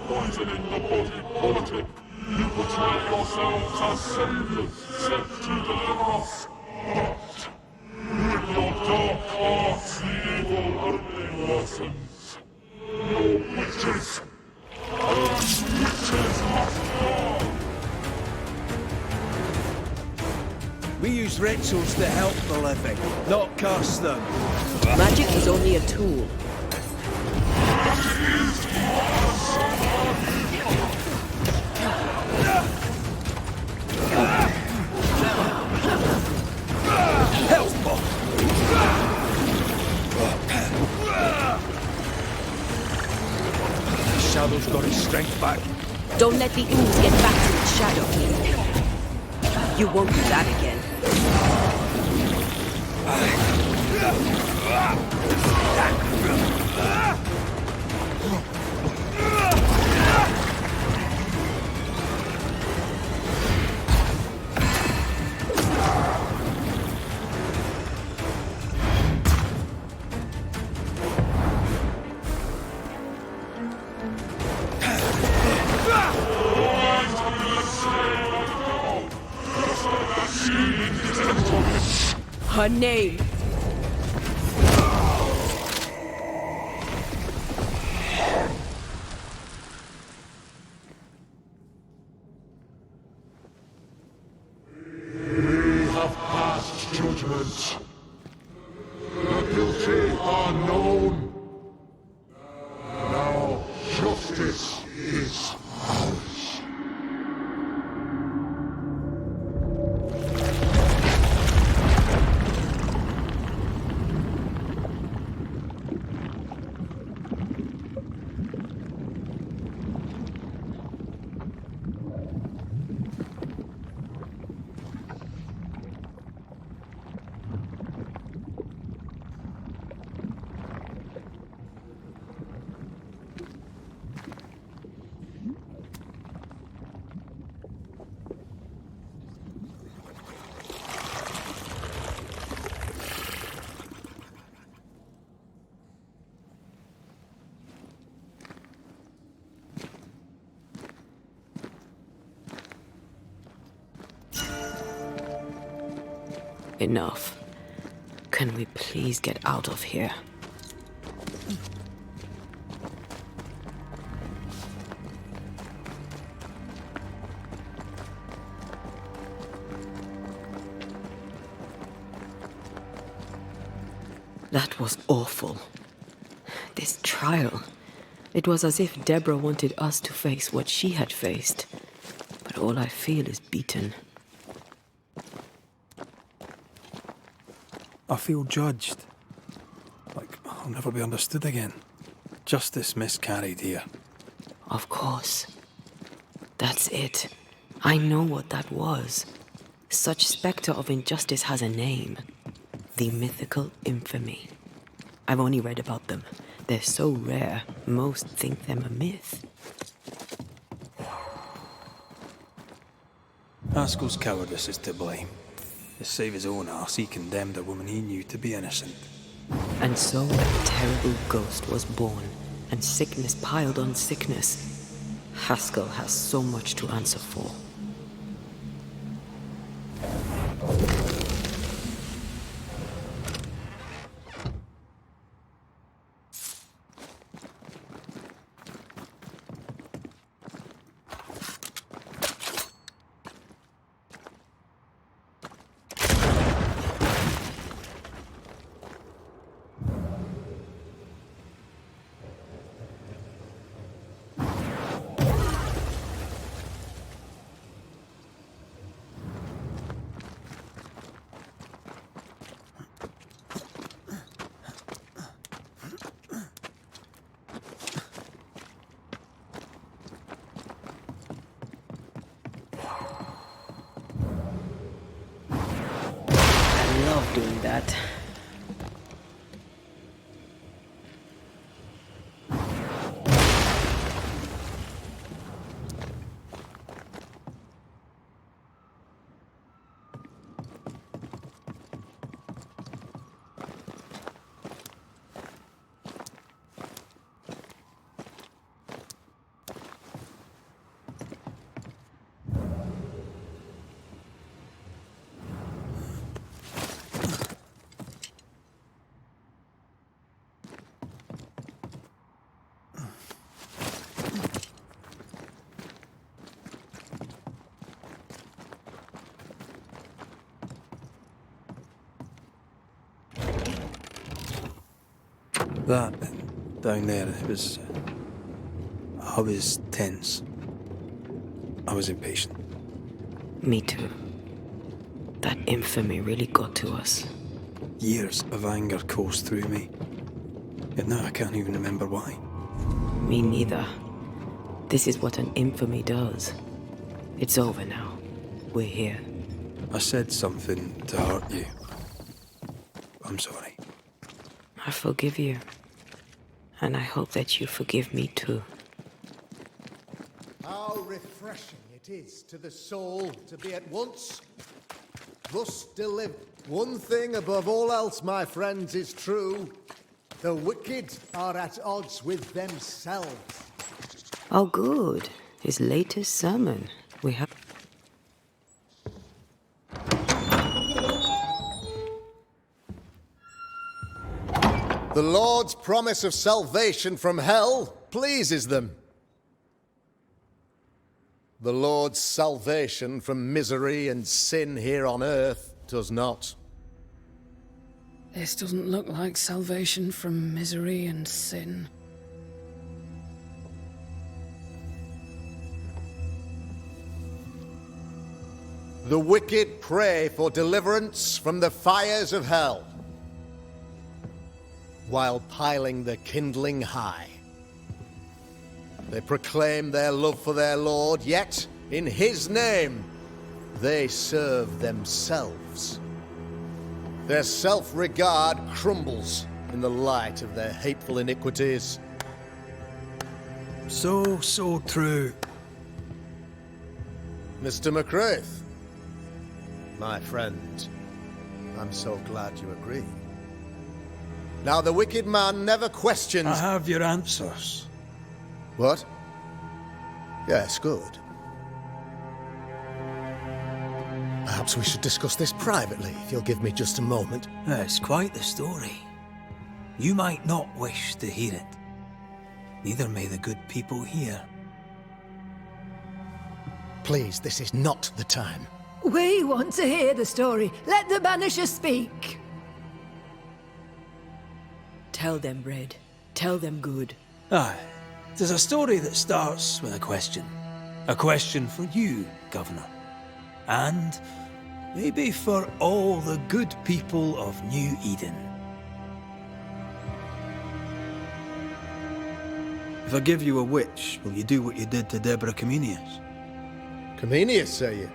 Speaker 10: poisoning the body politic. You portray yourselves as saviors sent to deliver us. But with your dark arts, the evil only worsens. Your witches,
Speaker 4: rituals to help the living, not curse them.
Speaker 5: Magic is only a tool.
Speaker 4: Health bomb! The Shadow's got its strength back.
Speaker 5: Don't let the ooze get back to its shadow. You won't do that again. Her name.
Speaker 10: We have passed judgment. The guilty are known. Now justice is ours.
Speaker 1: Enough. Can we please get out of here? That was awful. This trial. It was as if Deborah wanted us to face what she had faced. But all I feel is beaten.
Speaker 2: I feel judged. Like I'll never be understood again. Justice miscarried here.
Speaker 1: Of course. That's it. I know what that was. Such spectre of injustice has a name. The mythical infamy. I've only read about them. They're so rare, most think them a myth.
Speaker 2: Haskell's cowardice is to blame. To save his own arse, he condemned a woman he knew to be innocent.
Speaker 1: And so a terrible ghost was born, and sickness piled on sickness. Haskell has so much to answer for.
Speaker 4: That down there, it was... I was tense. I was impatient.
Speaker 1: Me too. That infamy really got to us.
Speaker 4: Years of anger coursed through me. Yet now I can't even remember why.
Speaker 1: Me neither. This is what an infamy does. It's over now. We're here.
Speaker 4: I said something to hurt you. I'm sorry.
Speaker 1: I forgive you. And I hope that you forgive me too.
Speaker 3: How refreshing it is to the soul to be at once thus delivered. One thing above all else, my friends, is true. The wicked are at odds with themselves.
Speaker 1: Oh, good. His latest sermon. We have...
Speaker 3: The Lord's promise of salvation from hell pleases them. The Lord's salvation from misery and sin here on earth does not.
Speaker 7: This doesn't look like salvation from misery and sin.
Speaker 3: The wicked pray for deliverance from the fires of hell, while piling the kindling high. They proclaim their love for their Lord, yet, in His name, they serve themselves. Their self-regard crumbles in the light of their hateful iniquities.
Speaker 4: So true.
Speaker 3: Mr. McCraith, my friend, I'm so glad you agree. Now, the wicked man never questions...
Speaker 4: I have your answers.
Speaker 3: What? Yes, good. Perhaps we should discuss this privately, if you'll give me just a moment.
Speaker 4: It's quite the story. You might not wish to hear it. Neither may the good people here.
Speaker 3: Please, this is not the time.
Speaker 11: We want to hear the story. Let the Banisher speak.
Speaker 1: Tell them, Red. Tell them good.
Speaker 4: Aye. It is a story that starts with a question. A question for you, Governor. And maybe for all the good people of New Eden. If I give you a witch, will you do what you did to Deborah Comenius?
Speaker 3: Comenius, say you?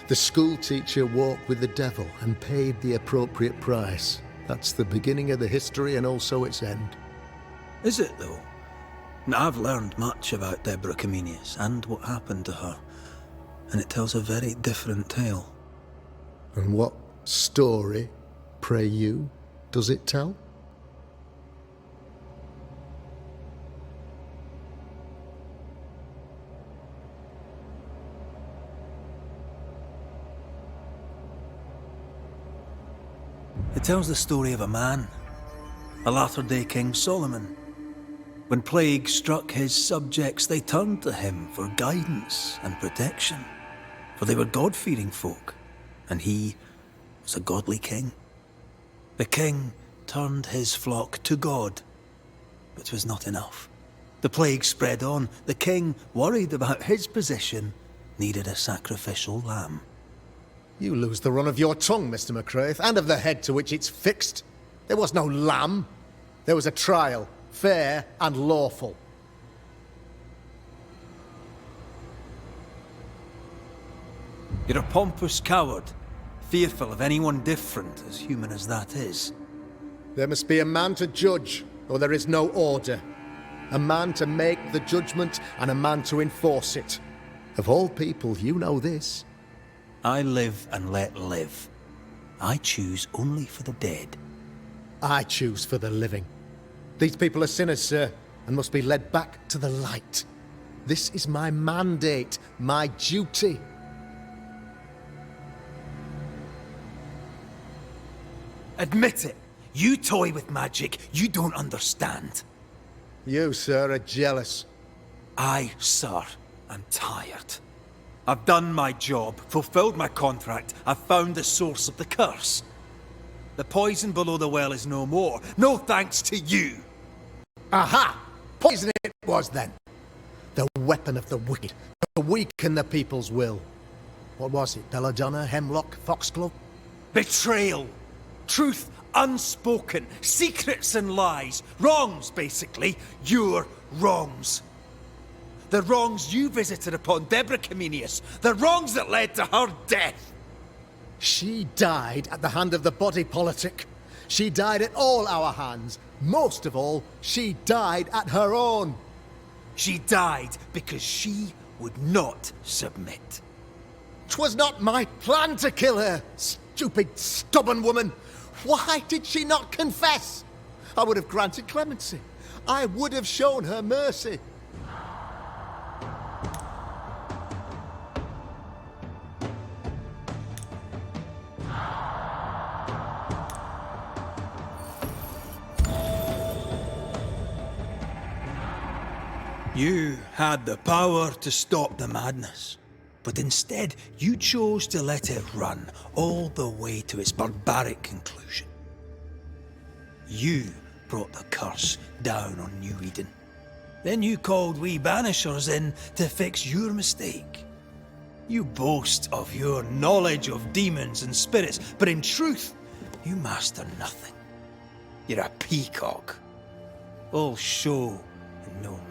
Speaker 3: The school teacher walked with the devil and paid the appropriate price. That's the beginning of the history and also its end.
Speaker 4: Is it, though? I've learned much about Deborah Comenius and what happened to her, and it tells a very different tale.
Speaker 3: And what story, pray you, does it tell?
Speaker 4: It tells the story of a man, a latter-day King Solomon. When plague struck his subjects, they turned to him for guidance and protection, for they were God-fearing folk, and he was a godly king. The king turned his flock to God, but it was not enough. The plague spread on. The king, worried about his position, needed a sacrificial lamb.
Speaker 3: You lose the run of your tongue, Mr. McCraith, and of the head to which it's fixed. There was no lamb. There was a trial, fair and lawful.
Speaker 4: You're a pompous coward, fearful of anyone different, as human as that is.
Speaker 3: There must be a man to judge, or there is no order. A man to make the judgment, and a man to enforce it. Of all people, you know this.
Speaker 4: I live and let live. I choose only for the dead.
Speaker 3: I choose for the living. These people are sinners, sir, and must be led back to the light. This is my mandate, my duty.
Speaker 4: Admit it. You toy with magic you don't understand.
Speaker 3: You, sir, are jealous.
Speaker 4: I, sir, am tired. I've done my job, fulfilled my contract, I've found the source of the curse. The poison below the well is no more. No thanks to you.
Speaker 3: Aha! Poison it was then. The weapon of the wicked, to weaken the people's will. What was it? Belladonna, hemlock, foxglove?
Speaker 4: Betrayal. Truth unspoken. Secrets and lies. Wrongs, basically. Your wrongs. The wrongs you visited upon Deborah Comenius. The wrongs that led to her death.
Speaker 3: She died at the hand of the body politic. She died at all our hands. Most of all, she died at her own.
Speaker 4: She died because she would not submit.
Speaker 3: 'Twas not my plan to kill her, stupid, stubborn woman. Why did she not confess? I would have granted clemency. I would have shown her mercy.
Speaker 4: You had the power to stop the madness, but instead you chose to let it run all the way to its barbaric conclusion. You brought the curse down on New Eden. Then you called we Banishers in to fix your mistake. You boast of your knowledge of demons and spirits, but in truth, you master nothing. You're a peacock. All show and no meat.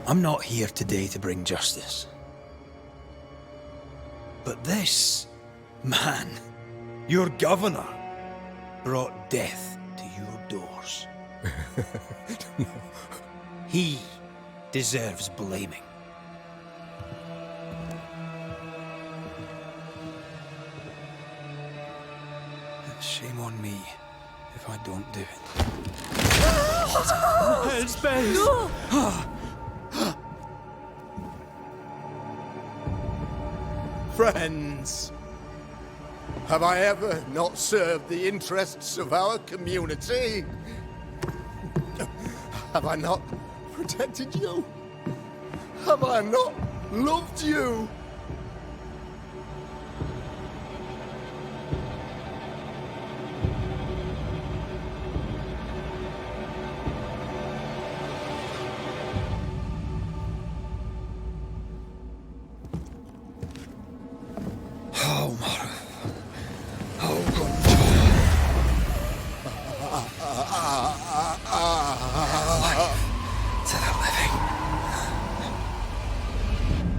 Speaker 4: I'm not here today to bring justice. But this man, your governor, brought death to your doors. He deserves blaming. And shame on me if I don't do it.
Speaker 6: Hell's bells!
Speaker 3: Friends, have I ever not served the interests of our community? Have I not protected you? Have I not loved you?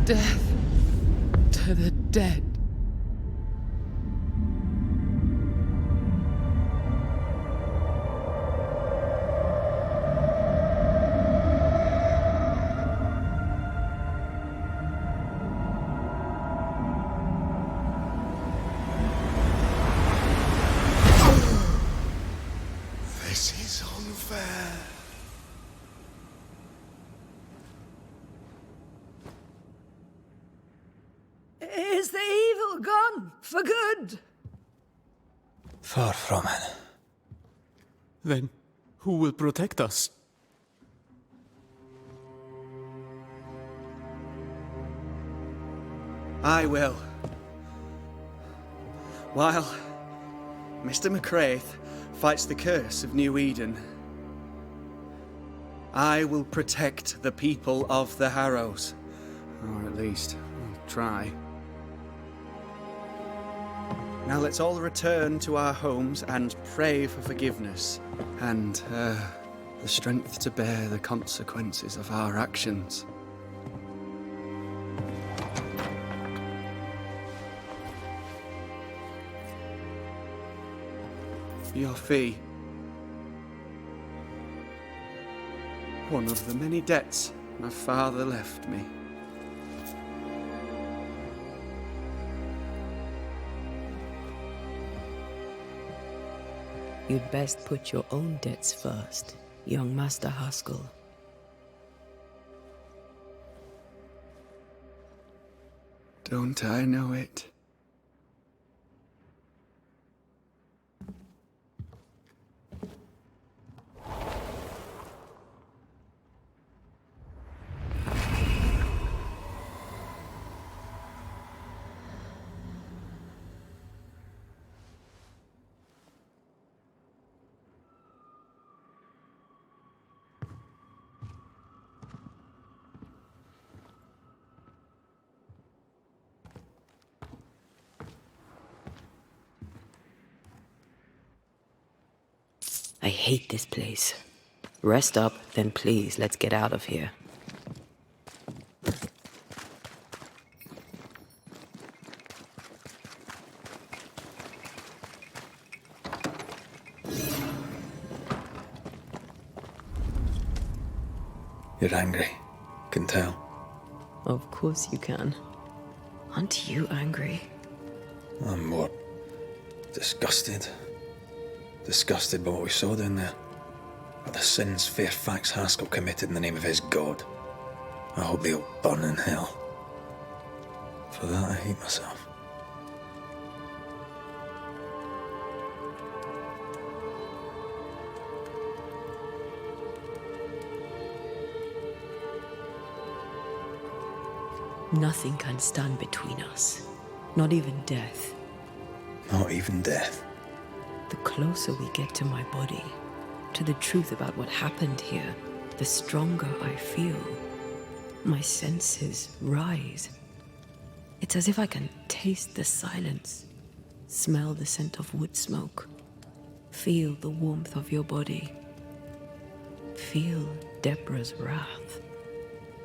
Speaker 7: Death to the dead.
Speaker 3: This is unfair.
Speaker 5: Is the evil gone for good?
Speaker 4: Far from it.
Speaker 6: Then who will protect us? I will. While Mr. McCraith fights the curse of New Eden, I will protect the people of the Harrows. Or at least, I'll try. Now let's all return to our homes and pray for forgiveness and the strength to bear the consequences of our actions. Your fee. One of the many debts my father left me.
Speaker 1: You'd best put your own debts first, young Master Haskell.
Speaker 6: Don't I know it?
Speaker 1: I hate this place. Rest up, then please, let's get out of here.
Speaker 2: You're angry. Can tell.
Speaker 1: Of course you can. Aren't you angry?
Speaker 2: I'm more disgusted. Disgusted by what we saw down there. By the sins Fairfax Haskell committed in the name of his god. I hope they'll burn in hell. For that I hate myself.
Speaker 1: Nothing can stand between us. Not even death.
Speaker 2: Not even death.
Speaker 1: The closer we get to my body, to the truth about what happened here, the stronger I feel. My senses rise. It's as if I can taste the silence, smell the scent of wood smoke, feel the warmth of your body, feel Deborah's wrath.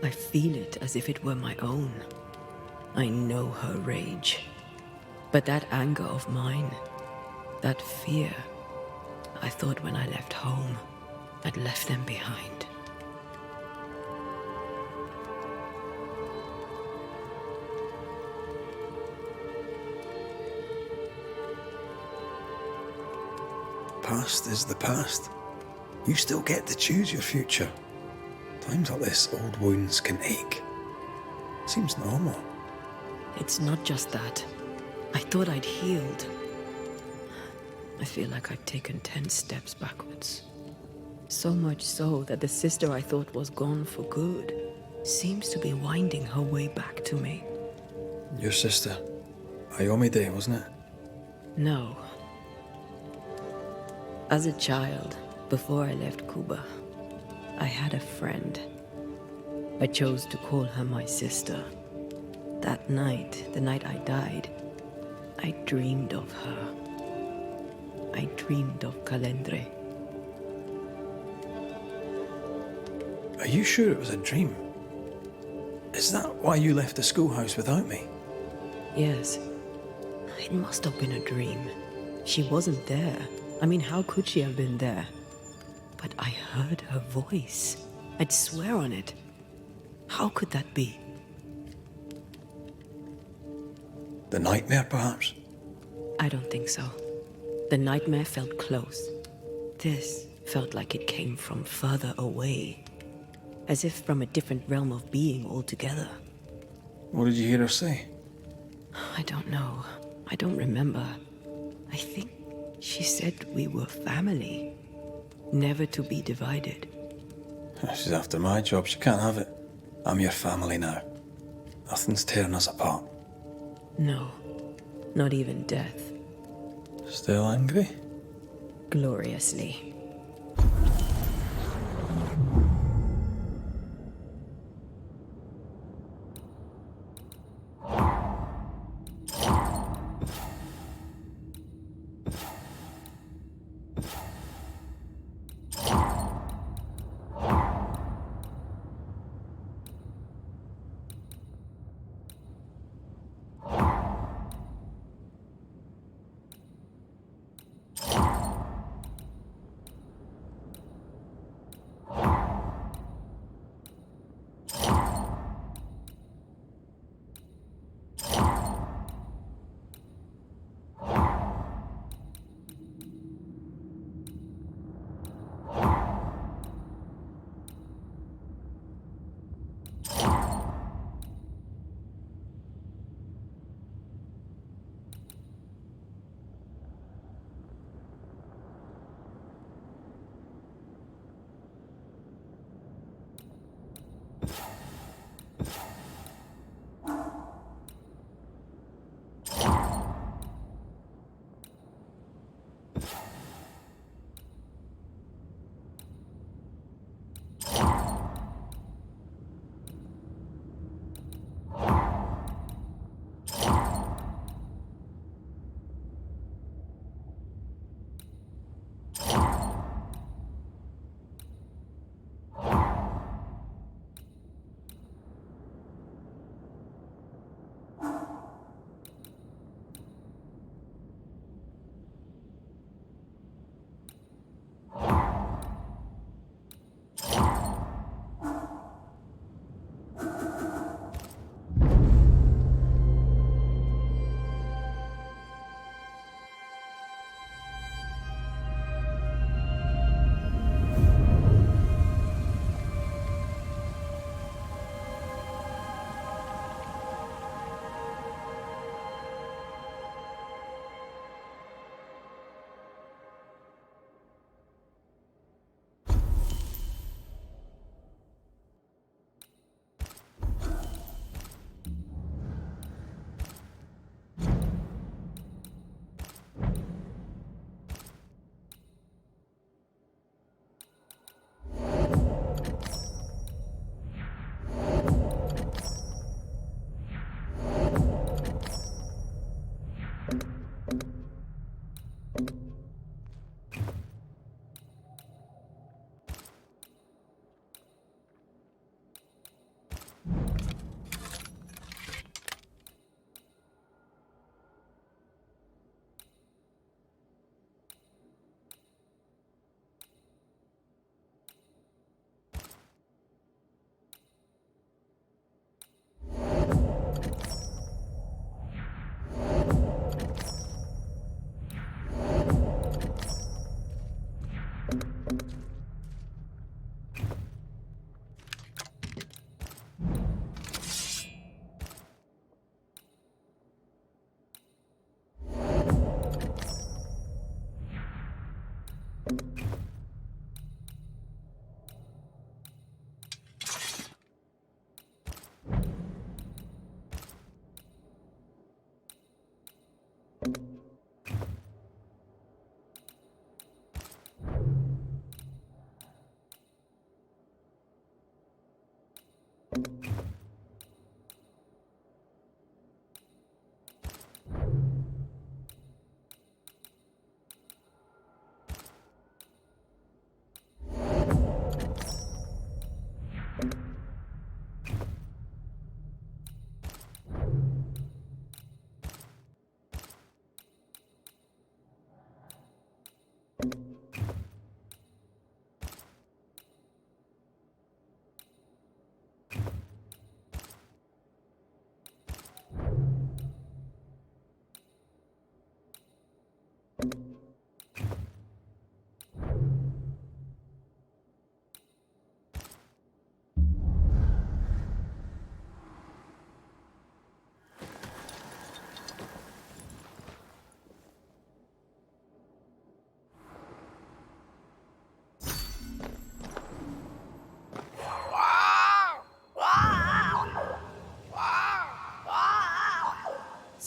Speaker 1: I feel it as if it were my own. I know her rage. But that anger of mine, that fear, I thought when I left home, I'd left them behind.
Speaker 2: Past is the past. You still get to choose your future. Times like this, old wounds can ache. Seems normal.
Speaker 1: It's not just that. I thought I'd healed. I feel like I've taken 10 steps backwards. So much so that the sister I thought was gone for good seems to be winding her way back to me.
Speaker 2: Your sister. Ayomide, wasn't it?
Speaker 1: No. As a child, before I left Cuba, I had a friend. I chose to call her my sister. That night, the night I died, I dreamed of her. I dreamed of Calendre.
Speaker 2: Are you sure it was a dream? Is that why you left the schoolhouse without me?
Speaker 1: Yes. It must have been a dream. She wasn't there. I mean, how could she have been there? But I heard her voice. I'd swear on it. How could that be?
Speaker 2: The nightmare, perhaps?
Speaker 1: I don't think so. The nightmare felt close. This felt like it came from further away. As if from a different realm of being altogether.
Speaker 2: What did you hear her say?
Speaker 1: I don't know. I don't remember. I think she said we were family. Never to be divided.
Speaker 2: She's after my job. She can't have it. I'm your family now. Nothing's tearing us apart.
Speaker 1: No. Not even death.
Speaker 2: Still angry?
Speaker 1: Gloriously.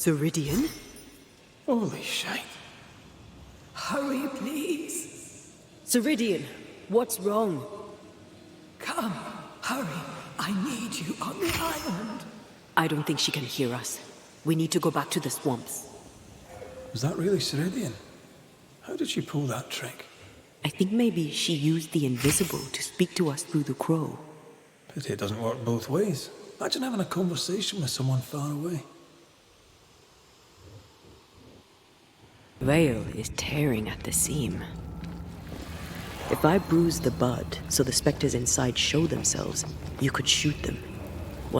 Speaker 1: Ceridian?
Speaker 2: Holy shite.
Speaker 12: Hurry, please.
Speaker 1: Ceridian, what's wrong?
Speaker 12: Come, hurry. I need you on the island.
Speaker 1: I don't think she can hear us. We need to go back to the swamps.
Speaker 2: Was that really Ceridian? How did she pull that trick?
Speaker 1: I think maybe she used the invisible to speak to us through the crow.
Speaker 2: Pity it doesn't work both ways. Imagine having a conversation with someone far away.
Speaker 1: Veil is tearing at the seam. If I bruise the bud so the specters inside show themselves, you could shoot them.